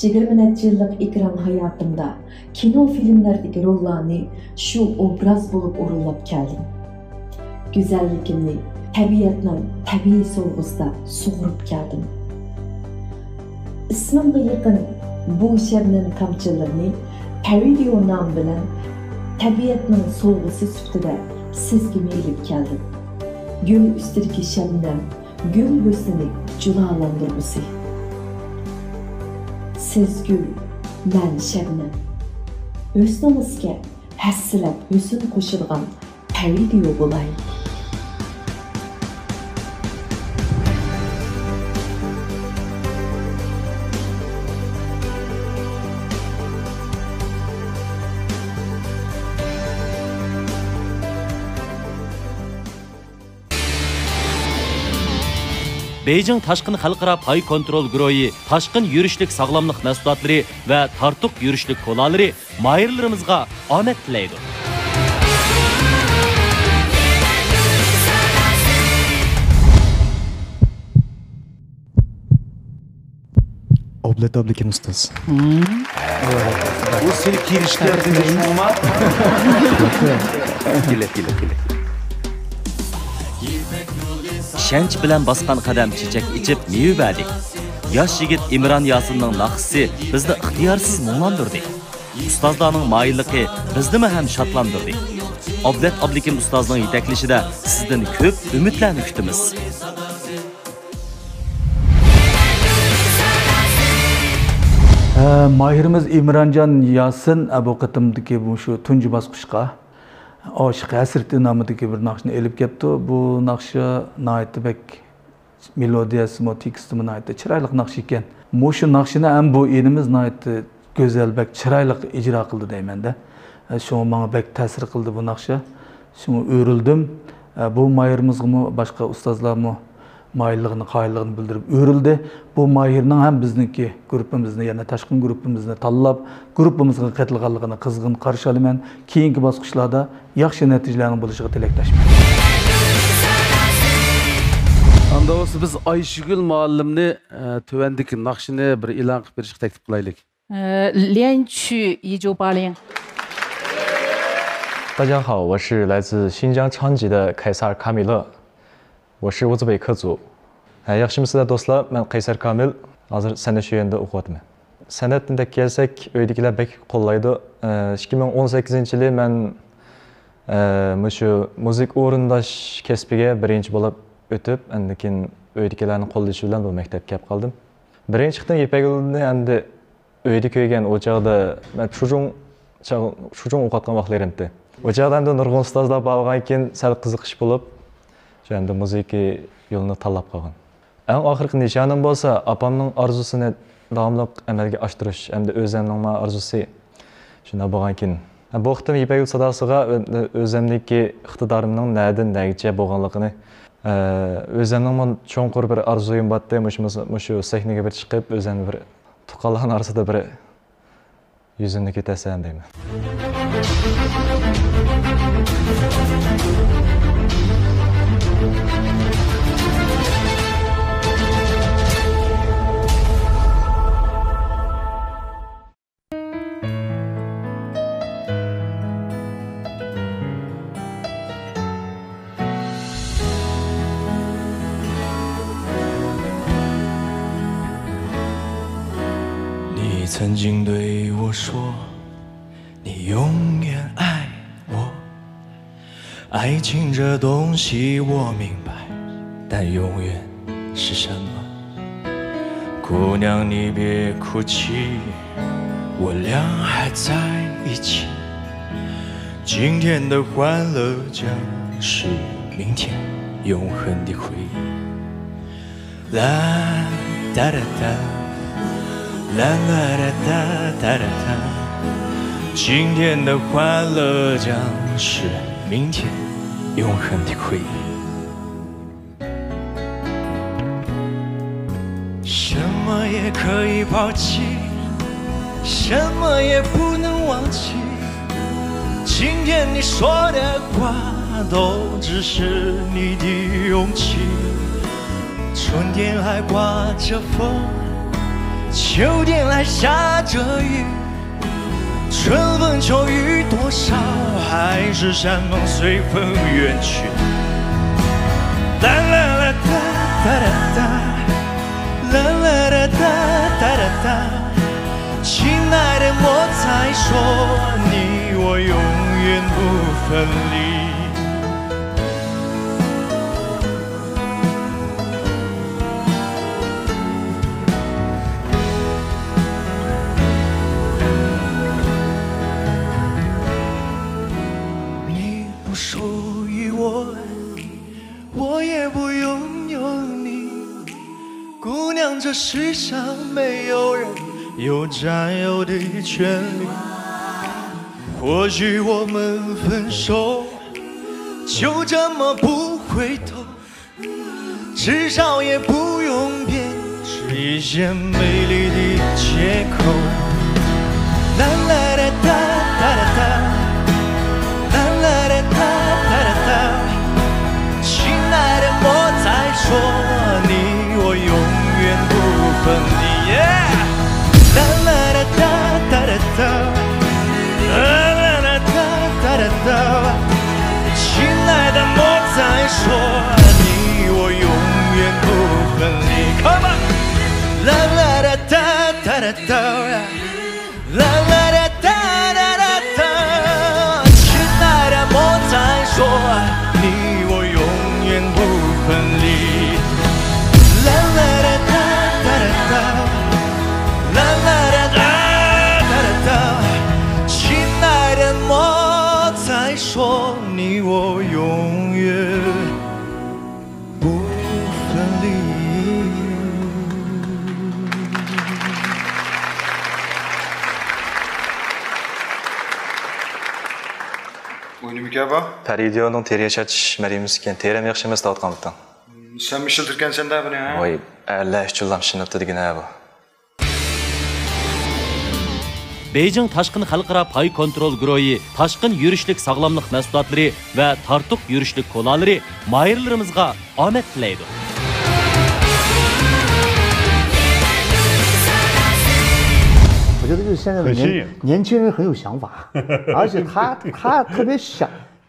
20 necha yillik ekran hayotimda kino filmlardagi rollarni shu obraz bo'lib o'rinlab keldim. Go'zallikimni tabiatning tabiiy so'g'isida sug'urib keldim. Ismimga yaqin bu shabnam tomchilarini Pavidio nom bilan tabiatning so'g'isi sifatida sizga melib keldim. Gul ustidagi shabnam gul husnini jalolantirgusi. Siz gül, ben şebnem. Hüsnimizga hassilab husn qo'shilgan Pavidio bo'lay. Beijing Tashqin Xalqaro pay kontrol guruhi, tashqin yurishlik sog'lomlik mahsulotlari va tartuq yurishlik kolalari mayirlarimizga omad tilaydi. Oblet ustaz. O seni kirişlerdi düşünme. Gile. Ishonch bilan bosgan qadam chechak ichib meyvadi. Yosh yigit Imron Yosinning naqsi bizni ixtiyorsiz munglandirdi. Ustozlarning mayilligi bizni ham shotlandirdi. Oblet Oblikim ustozning yetaklishida sizdan ko'p umidlarni kutamiz. Mahirimiz İmrancan Yasin bu qıtımdaki bu şu tunji basqışqa Aşık Hasret namidagi bir naqshni elib kelibdi. Bu naqshi nihoyatda bek melodiyasi, teksti nihoyatda chiroyli naqsh ekan. Shu naqshni ham bu elimiz nihoyatda go'zal, bek chiroyli ijro qildi deyman-da. Shu menga bek ta'sir qildi bu naqshi. Shuni o'rildim. Bu mayirimizmi boshqa ustozlarmi mayilligini, qayilligini bildirib o'rildi. Bu mayirning ham bizniki guruhimizni, yana tashqin guruhimizni tanlab, guruhimizga qatilganligini qizg'in qarshi olaman. Keyingi bosqichlarda yaxshi natijalarning bo'lishiga tilakdoshman. Anda olsa biz Ayşegül muallimni tuvandagi naqshini bir e'lon qilib berishga taklif qilaylik. 连曲一九80。大家好，我是来自新疆昌吉的凯萨尔卡米勒，我是乌兹别克族。Yaxshimisiz do'stlar, men Qaysar Kamil, hozir san'at yo'lida o'qiyapman. San'atga kelsak, uydagilar bek qo'llaydi. 2018-yili men shu muzik o'rindash kasbiga birinchi bo'lib o'tib, undan keyin uydagilarning qo'llashi bilan bu maktabga kelib qoldim. Birinchi qitim Ipagulni endi uyda ko'ygan o'chog'da men shuning o'qiyotgan vaqtlarimda. O'chog'da nurg'un ustozlar bo'lgan keyin sal qiziqish bo'lib, endi muzika yo'lini tanlab qolgan. Eng oxirgi nishonim bo'lsa, opamning orzusini davomli amalga oshirish, hamda o'zimning orzusi. Shunda bo'lgan keyin bu qitim Ipagul sadosiga o'zimniki iqtidorimning nadan nagicha bo'lganligini, o'zimning cho'nqur bir orzuyim bor edi. Shu sahnaga bir chiqib, o'zimni bir tuqqanlar orasida bir yuzimni ko'tarsam deyman.你曾经对我说，你永远爱我。爱情这东西我明白，但永远是什么？姑娘，你别哭泣，我俩还在一起。今天的欢乐将是明天永恒的回忆。啦哒哒哒。啦啦啦哒哒哒哒，今天的欢乐将是明天永恒的回忆。什么也可以抛弃，什么也不能忘记。今天你说的话，都只是你的勇气。春天还刮着风，秋天还下着雨，春风秋雨多少，还是山盟随风远去。啦啦啦哒哒哒哒，啦啦啦哒哒哒哒，亲爱的莫再说你我永远不分离。这世上没有人有占有的权利。或许我们分手就这么不回头，至少也不用编织一些美丽的借口。啦啦啦哒哒哒哒，啦啦啦哒哒哒哒，亲爱的，莫再说你我永远不分离。啦啦啦哒哒哒哒，啦啦啦哒哒哒哒，亲爱的，莫再说你我永远不分离。Come on， 啦啦啦哒哒哒哒，啦啦啦哒哒哒哒，亲爱的，莫再说你我永远不分离。啦啦啦哒哒哒哒，啦啦啦哒哒哒哒，亲爱的，莫再说你我永远不分离。Oyunumuka bak. Paridiyonun teriye çaç merimiz terem yaxşımas da atqanlıqdan. Sen mi şıltırken sen de bunu ha? Oy, Allah üçüllam şınıptı digine bu. Beijing Tashqin Xalqaro Pay Kontrol Guruhi, Tashqin yurishlik sog'lomlik mahsulotlari va tartuq yurishlik kolalari mayirlarimizga omad tilaydi. 我觉得就是现在的年轻人很有想法，而且他特别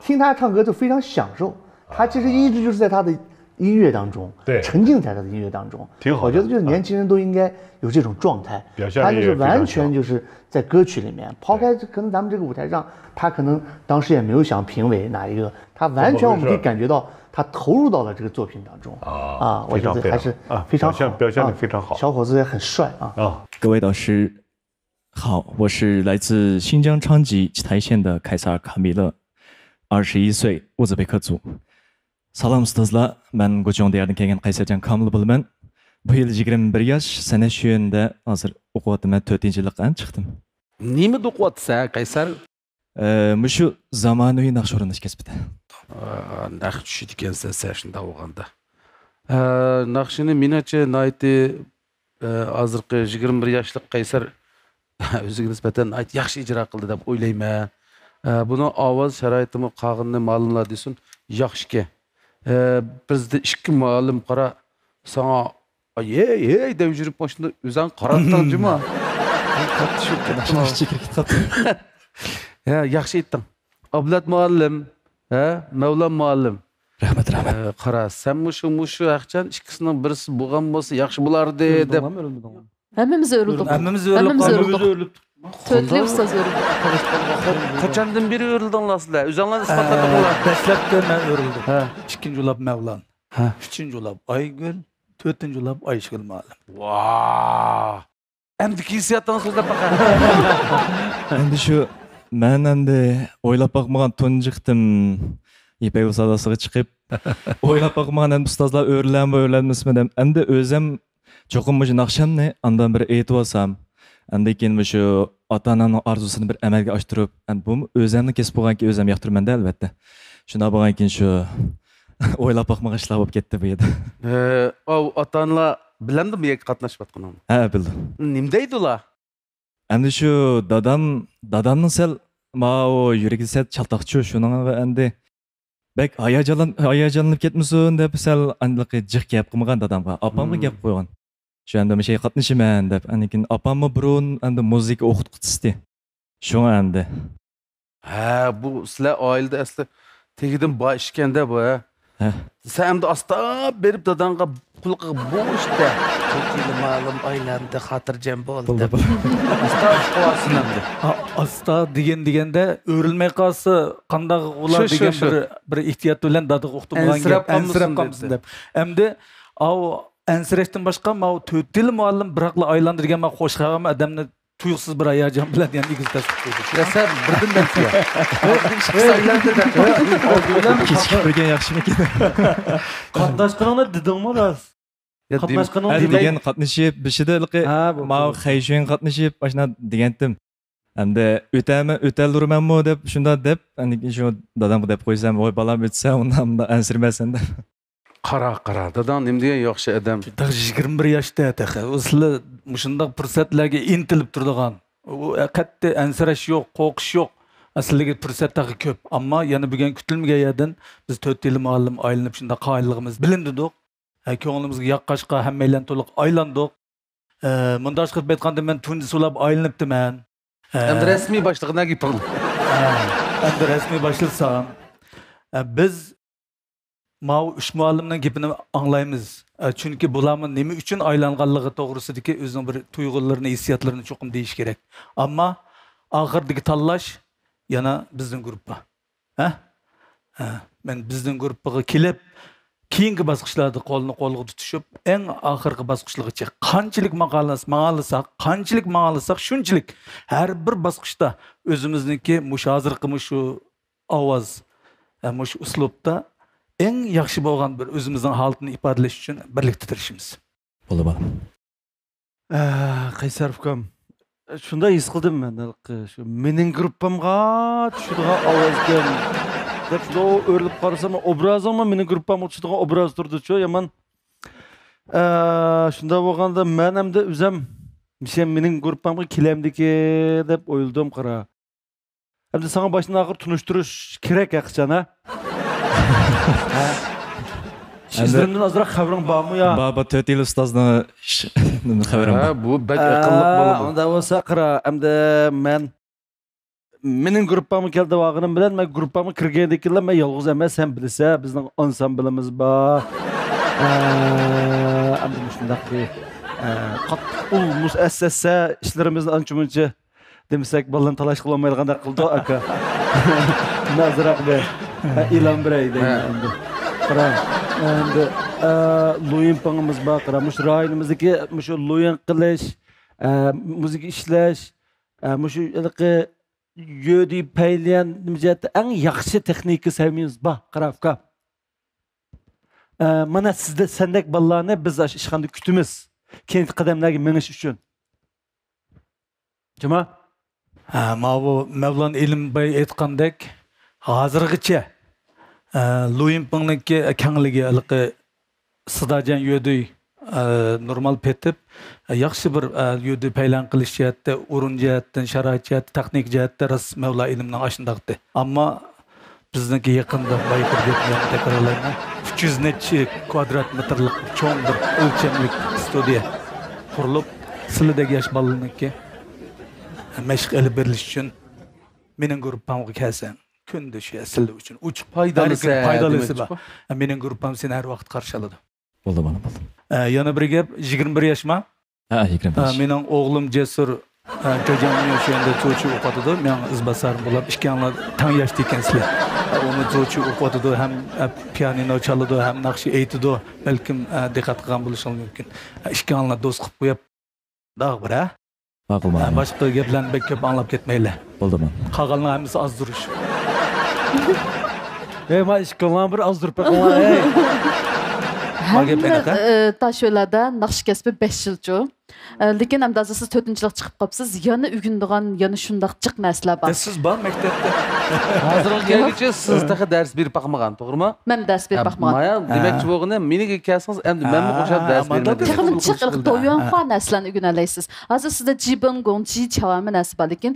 听他唱歌就非常享受，他其实一直就是在他的音乐当中，对，沉浸在他的音乐当中，挺好。我觉得就是年轻人都应该有这种状态，他就是完全就是在歌曲里面，抛开可能咱们这个舞台上，他可能当时也没有想评委哪一个，他完全我们可以感觉到他投入到了这个作品当中啊，我觉得还是非常好，表现得非常好，小伙子也很帅啊。各位导师好，我是来自新疆昌吉奇台县的凯撒尔卡米勒，21岁，乌兹别克族。Salam ustozlar, men Go'chongda kelgan Qaysarjon Komil bo'laman. Bu yil 21 yosh, sana shu yerda hozir o'qiyapman, 4-yillik ham chiqdim. Nima o'qiyapsan, Qaysar? Mushu zamonaviy naqsh o'rnash kasbida. Naqsh tushidi ekansan sen shunda o'qiganda. Naqshini menimcha nayti hozirgi 21 yoshlik Qaysar o'ziga nisbatan yaxshi ijro qildi deb o'ylayman. Buni ovoz sharoitimi qog'inni ma'lumlar desin, yaxshi. Bizde ikki muallim qara sana ey deb yurib boshida o'zing qaratdingmi? Ya yaxshi aytding. Ablat muallim, Mavlon muallim. Rahmat. Qara, sen mushu aqchan ikkisining birisi bo'lgan bo'lsa yaxshi bo'lardi deb. Hammamiz o'rildik. Tötli ustoz o'rildi. Qachondan beri o'rildinglar sizlar? O'zinglarni isbotladinglar. Dastlabki men o'rildim. Ikkinchi ulab Mavlon. Uchinchi ulab Aygul, to'rtinchi ulab Ayshgul muallim. Vau! Endi hissiyatdan so'zlab baqa. Endi shu men endi o'ylab boqmagan tunjiqdim. İpek usadasiga chiqib, o'ylab boqmagan endi ustozlar o'rlanmasmi deb. Endi o'zim cho'qim shu naqshamni andan bir aytib olsam, endi keyin shu ota-onaning orzusini bir amalga oshirib, bu o'zimni kesib bo'lganki o'zim yoqtiraman-da albatta. Shunda bo'lgan keyin shu o'ylab boqmagan ishlar bo'lib ketdi bu yerda. Ota-onalar bilandimi qatnashib atqanim? Ha, bildim. Nima deydi ular? Endi shu dadamning sal mao yuragi sal chaltoqchi shuningga endi bek hayajonlanib ketmasin deb sal anliqi jiq gap qilmagan dadamga, opamga gap qo'ygan. Shu endi men qatnashaman deb, lekin opamni burun endi muzika o'qituvchisi. Shunga endi. Ha, bu sizlar oilada asli tegidan boy ishkanda bu. Sen endi asta berib dadangga qulqi bo'shda. Ko'kili ma'lum oilamda xotirjam bo'ldi deb. Asta qo'ysin endi. Asta deganda o'rilmay qolsa qanday ular degan bir ehtiyot bilan dadaga o'qitmagan gap ansirab qolsin deb. Endi ansirashdan boshqa mau 4 yil muallim biroqla aylantirgan ma xo'sh xavam odamni tuyuqsiz bir hayajon bilan yana egiz tasib qo'ydi. Yasa birdan belkiya. Kechikib birgan yaxshimikin? Qatnashqaningni dedingmi rost? Qatnashqaning degan qatnashib bishida mau xayshen qatnashib ashna degandim. Endi o'talurmanmi deb shunda deb, shu dadamga deb qo'ysam, voy balam o'tsa, undan ansirmasin deb. qara dadan nima degan yaxshi odam 21 yoshda sizlar shunday fursatlarga intilib turadigan katta ansirash yo'q qo'rqish yo'q asliga fursatlar ko'p ammo yana bugun kutilmagan yerdan biz 4 yil muallim aylanib shunday qoyilligimiz bilindidik ko'nglimizga yoqqashqa hammalar to'liq aylandik mundosh qilib aytganda men Tunis ulab aylanibdiman endi rasmiy boshlig'idan gapirdim endi rasmiy boshlasam biz Mao üç muallimning gapini anglaymiz. Çünkü bularning nima uchun aylanganligi to'g'risidagi o'zining bir tuyg'ularini, hissiyotlarini cho'qim deyish kerak. Ammo oxirdagi tanlash yana bizning guruhga. Men bizning guruhga kelib, keyingi bosqichlarda qo'lni qo'lga tutishib, eng oxirgi bosqichlargacha qanchalik maqalasak, shunchalik har bir bosqichda o'zimizniki hozirgi shu ovoz, shu uslubda eng yaxshi bo'lgan bir o'zimizning holatini ifodalash uchun birlikda tirishimiz. Bo'laman. Qaysar ukam, shunday his qildim men, shu mening gruppamga tushadigan ovozga deb shunday o'rilib qarasam, obrazimmi mening gruppamga tushadigan obraz turdi-chu, yomon. Shunday bo'lganda men hamda o'zim mening gruppamga kelamdiki deb o'yladim qara. Hamda sana başdan oxir tunishtirish kerak aqchana. Sizlardan azroq xabaring bormi yo? Baba 4 yil ustozni xabarim bor. Bu bak aqlliq bo'ladi. Unda bo'lsa qara, hamda mening gruppamga keldi vaqtim bilan men gruppamga kirgandikilar men yolg'iz emas, sen bilsa bizning ansamblimiz bor. Hamda shundaq bir qattiq muassasa ishlarimizni ancha-muncha demek ballan talaş kılamayacağında kıldı aka. Nazırak be. İlan bireydi. Kıram. Loyun panımız bak. Kıram. Şu rayonumuzdaki şu loyun kılış, müzik işleş, şu yödi paylayan mücadele en yaxşı tekniki sevmiyoruz bak. Kıram. Mana sizde sendek ballarını biz işğanda kütümüz. Kendi kademlerine meniş üçün. Cuma? Bu Mevlan İlim Bey aytgandek hozirgacha Luyimpingniki kangligi sidajan yo'di normal petib yaxshi bir yo'di paylan qilish jihatda o'rin jihatdan sharoit jihatda texnik jihatda ras Mevla ilimning ashindaqdi ammo bizniki yaqinda bayqir deb takrorlayman 300 necha kvadrat metrlik cho'ng bir o'lchamlik studiya qurilib sizlardagi yosh bolalarniki meşq elib berilish uchun mening gruppamga kelsan kunda shu sizlar uchun uch foydalisi bor mening gruppam seni har vaqt qarshi oladi bo'ldi mana bo'ldi yana bir gap 21 yoshma 25 mening o'g'lim Jasur jo'jamni o'sha yerda to'chi o'qitadi men izbasarim bo'lib ishkanlar tang yoshda ekansizlar uni to'chi o'qitadi ham pianino chaladi ham naqshi aytadi balkim diqqat qilgan bo'lishi mumkin ishkanlar do'st qilib qo'yib dog' bir Başka gaplarni bek ko'p anglab ketmaylar. Bo'ldimi? Qolganlar hammasi az turish. Men ishqilgan bir az turib qo'yaman. Taşölada naqsh kasbi 5 yilchu. Lekin hamda siz 4-chilik chiqib qopsiz, yana ugundigan, yana shundaq jiq narsalar bor. Siz bor maktabda. Hozirgi kelguncha siz taqa dars berib baqmagan, to'g'rimi? Men dars berib baqmagan. Demakchi bo'lganda meniga kelsangiz, endi menmi qo'shib dars bermadim. Texnik chiqib to'yon xo narsalarni o'rganalaysiz. Hozir sizda jibin, gongchi, chavami narsa bor, lekin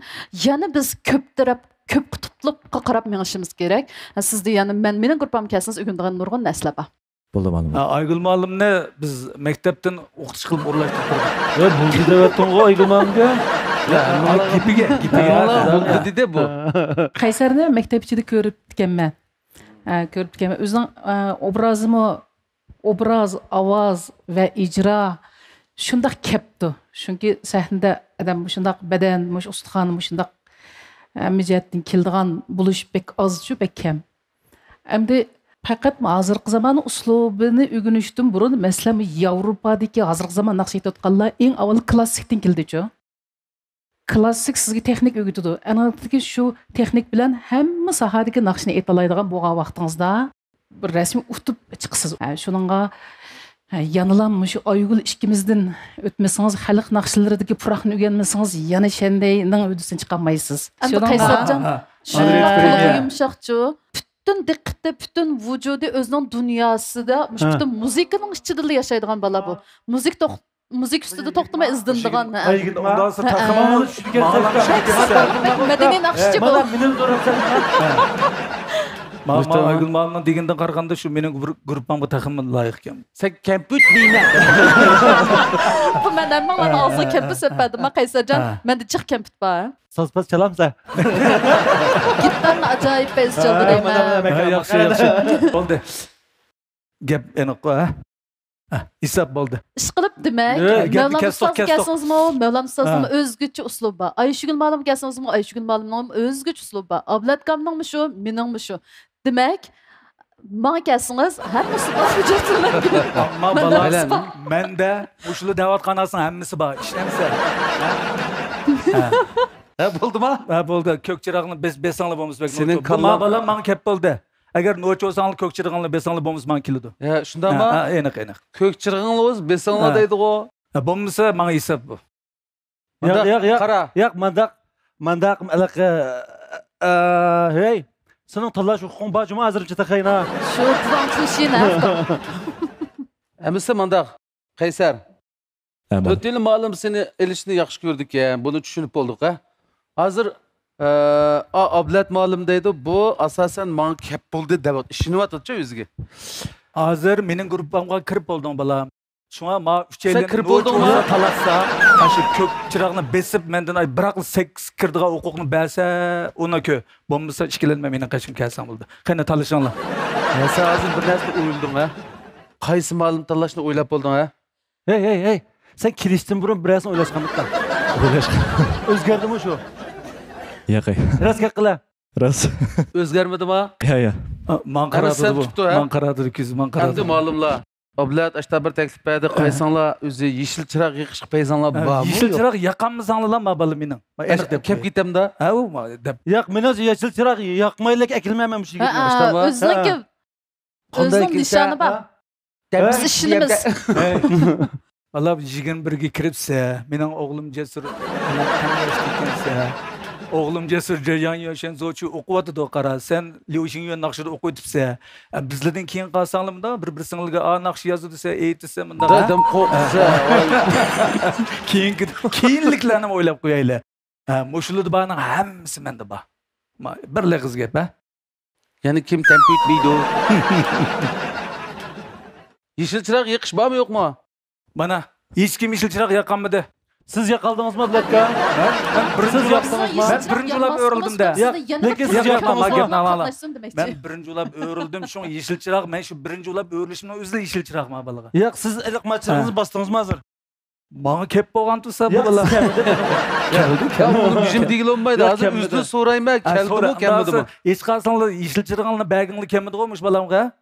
yana biz ko'p taraf ko'p qutuplikqa qarab menishimiz kerak. Sizda yana mening gruppam kelsangiz o'rganadigan nurg'un narsalar bor. Bo'laman. Aygul muallimni biz maktabdan o'qitish qilib o'rlashtirdik. Bo'ldi deb aytdingmi Aygul muallimga? Gipiga dedi bu. Qaysarni maktab ichida ko'rib ekanman. O'zining obraz, ovoz va ijro shundoq kepti. Chunki sahnada adam shundoq badan, ustixon, shundoq mijatdan keldigan bo'lish bek oz-chu, bek kam. Endi faqat hozirgi zamon uslubini o'rganishdan burun masalan Yevropadagi hozirgi zamon naqsh etayotganlar eng avval klassikdan keldi-chu. Klassik sizga texnik o'rgatadi. Anaqadagi shu texnik bilan hamma sohadagi naqshni aytalaydigan bo'lgan vaqtingizda bir rasmiy utib chiqsiz. Shuningga yanilam shu Aygul ikkimizdan o'tmasangiz, xalq naqshlaridagi puroqni o'rganmasangiz, yana shandayning o'disidan chiqolmaysiz. Shuningga yumshoqchu bütün dikkatde, bütün vücudu özünün dünyasında, bütün müzikanın içinde yaşaydıgan bala bu. Müzik üstüde toxtama izdindigan. Ondan sonra takımı Medeni nakşçı bu. Mama Aygül Malının degenden qaraganda şu mening gruppamga taxım layiq ekan. Sen kempüt deyme. Bu menden bana ağzı kempüt sepedi. Ma Qaysarcan, mende çıx kempüt ba. Sazpaz çalamsa. Gittan acayip bez çaldı deyme. Yaxşı. Oldu. Gap aniq ha. Isap bo'ldi. Ish qilib demak, Mevlam ustoz kelsanizmi, Mevlam ustozning o'zgacha uslubi bor. Ayshugul ma'lum kelsanizmi, Ayshugul ma'lumning o'zgacha uslubi bor. Ablatkamning shu, meningmi shu. Demak, menga kelsangiz, hammasi bor hujjatlar. Ammo balalar, menda mushuli da'vatxonasining hammasi bor. Ishlamsa. Ha, bo'ldimi? Ha, bo'ldi. Ko'kchirog'ni biz besanglar bo'lamiz. Sening kallang balam menga kep bo'ldi. Agar no'ch olsanglar ko'kchirog'ni besanglar bo'lamiz men keladi. Ha, shundami? Ha, aniq. Ko'kchirog'ni o'z besanglar deydi-ku. Ha, bo'lmasa menga hisob bu. Yo'q, qara. Yo'q, mandaq alaqa hey, sening tanlash huquqing bor, juma hozircha taqayna. Shu plan tushina. Amisa mandaq. Qaysar. To'tili ma'lum seni elishni yaxshi ko'rdik-ya. Buni tushunib bo'ldik, ha. Hozir ablat ma'lum deydi, bu asosan men kep bo'ldi deb ishinyapti-chi o'ziga. Hozir mening gruppamga kirib bo'lding balam. Shunga ma 3 yildan kirib bo'ldingmi? Talassa, shu ko'k chiroqni besib mendan biroq seks kirdigan huquqni bersa, unaki bo'lmasa ishkilanma mening qashim kelsam bo'ldi. Qani talashinglar. Sen hozir bir narsa o'yilding, ha? Qaysi ma'lum tanlashni o'ylab bo'lding, ha? Hey. Sen kirishdan burun birazdan o'ylashganmisan. O'zgardimi shu? Yo'q. Ras qila. Ras. O'zgarmadimi? Yo'q. Men qaradi bu. Men qaradi ko'z, men qaradi. Endi ma'lumlar. Ablat ashta bir taklif berdi, qaysanglar o'zi yeshil chiroq yiqish payzanglar bormi? Yeshil chiroq yaqamizanglar ma balam mening. Aniq deb kep ketamda. Ha, u deb. Yo'q, men o'zi yeshil chiroq yoqmaylik akilmayman shu yigitni ashtaba. O'ziniki. O'zining nishoni bor. Biz ishimiz. Vallahi 21 ga kiribsa, mening o'g'lim Jasur Oğlum Cesur Ceryan Yaşen Zoçu okuvadı qara. Sen Liuxin Yuan naqshida o'qiyotibsa, bizlardan keyin qalsanglar bir singilga naqsh yozdi desa, aytsa bunda. Dadim qo'qsa. Keyinliklarni o'ylab qo'yaylar. Mushularda barning hammasi menda bor. Bir lag'iz gap, ha? Ya'ni kim tempo etmaydi? Yeshil chiroq yiqish bormi yo'qmi? Mana hech kim yeshil chiroq yoqqanmidi. Siz yaqaldingizmi Ablatga? Ben birinci ulab öğrüldüm de. Lekin siz yaqaldingizmi? Ben birinci ulab öğrüldüm. Şu yeşil çırak, ben şu birinci ulab öğrülüşümden özü yeşil çırak mı balığa? Yo'q, siz iliqmachiligingizni bosdingizmi hozir? Bana kep bo'lgan tursa bu balığa. Keldi. Bunu bizim digil olmaydı. Hozir o'zini so'rayman, keldimi, kelmadimi? Hech qanday yeşil chirog'ni bagingni kelmadi qo'ymish balamga.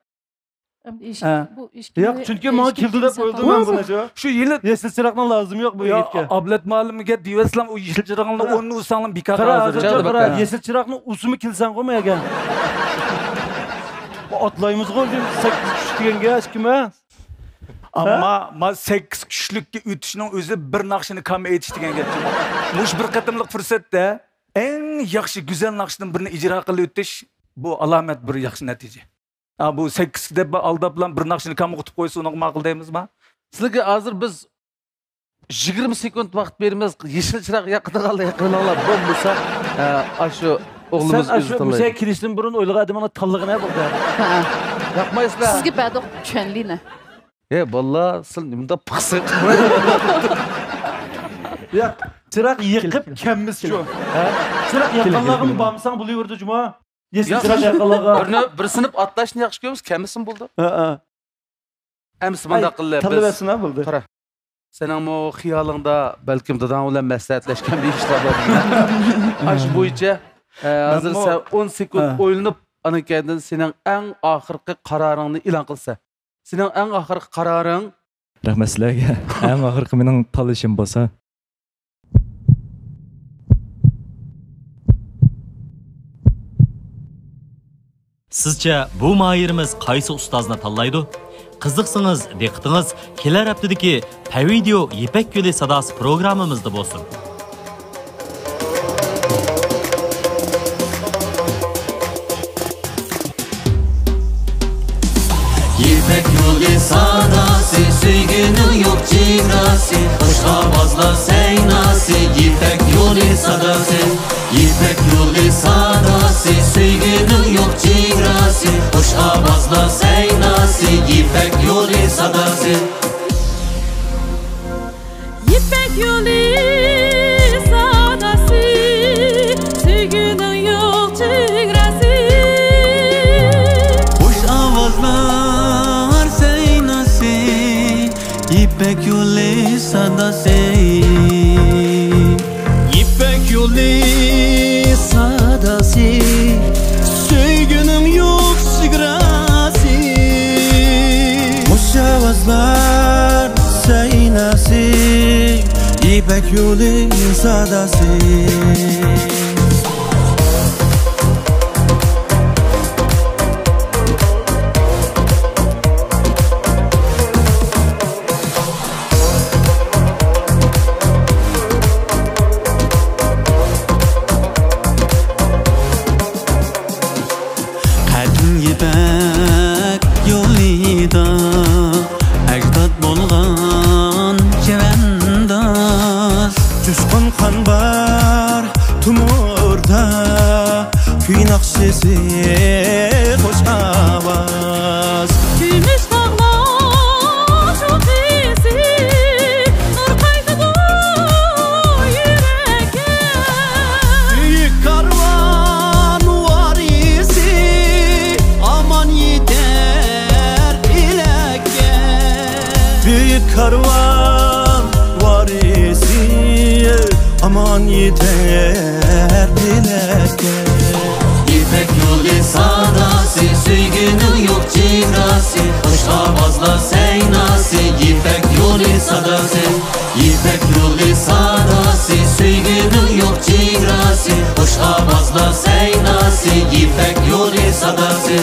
Yo'q, chunki men keldi deb o'yladim men buni. Shu yili yeshil chiroqning lozimi yo'q bu yigitga. Ablat ma'lumiga deyapsizlar, u yeshil chiroqni o'rnini ursanglar bekor hozir. Yeshil chiroqni usimi kilsang qo'ymay ekan. Bu otlaymiz qo'ydim 8 kuch deganga hech kim emas. Amma 8 kuchlikka o'tishning o'zi bir naqshini kam etish degan gap. Mush bir qatimliq fursatda eng yaxshi go'zal naqshdan birini ijro qilib o'tish bu alomat bir yaxshi natija. Bu 8 deb aldab bilan bir naqshini kam o'tib qo'ysa uni ma'qul deymizmi? Sizlarga hozir biz 20 sekund vaqt beramiz. Yeshil chiroq yaqindagilar yaqinlar bo'lmasa, shu o'g'limiz o'zi tanlaydi. Sen kirishdan burun o'ylagan adamning tanlig'i ne bo'ldi? Yoqmaysizlar. Sizga badiq tushunlini. Valla, siz bunda piqsiq. Yo'q, chiroq yiqib kelmiz shu. Chiroq yaqinlarni bormasang bo'laverdi juma. Yeshil chiroq yaqinlarga. Bir sinib atlashni yaxshi ko'ramiz, kamisin bo'ldi. Amsi bunda qilib. Talabasina bo'ldi. Qara. Sening o xiyolingda balkim dadang bilan maslahatlashgan bir ishlar bor. Ash bo'yicha hozir sen 10 sekund o'ylanib, anakandan sening eng oxirgi qaroringni e'lon qilsa. Sening eng oxirgi qaroring rahmat sizlarga. Eng oxirgi mening tanlashim bo'lsa Sizce bu mahirimiz qaysi ustozni tanlaydi? Qiziqsangiz, diqqatingiz kelar haftadagi Pavideo Ipak Yo'li sadosi programmamizda bo'lsin. yolu sadası, sevginin yok cigrası, hoş avazla seynası, ipek yolu sadası, ipek yolu sadası, sevginin yok cigrası, hoş avazla seynası, ipek yolu sadası. İpek yolu sadası, sevginin yok cigrası, hoş avazlar seynası, ipek yolu sadası. İpek yolu sadası, sevginin yok cigrası, hoş avazlar seynası, ipek yolu sadası. Qadim ipek yolida ajdod bo'lgan chavandoz, Jo'shqin qon bor tumurda, kuy naqshisi xush ovoz. Kuymish dog'lar sho'xisi, nur qaytadi yurakka. Büyük karvan varisi, aman yeter ileke. Büyük karvan varisi, aman yeter dileke. İpek yolu sadası, sevginin yok cigrası, hoş avazla seynası, İpek yolu sadası, İpek yolu sadası, sevginin yok cigrası, hoş avazla seynası, İpek yolu sadası.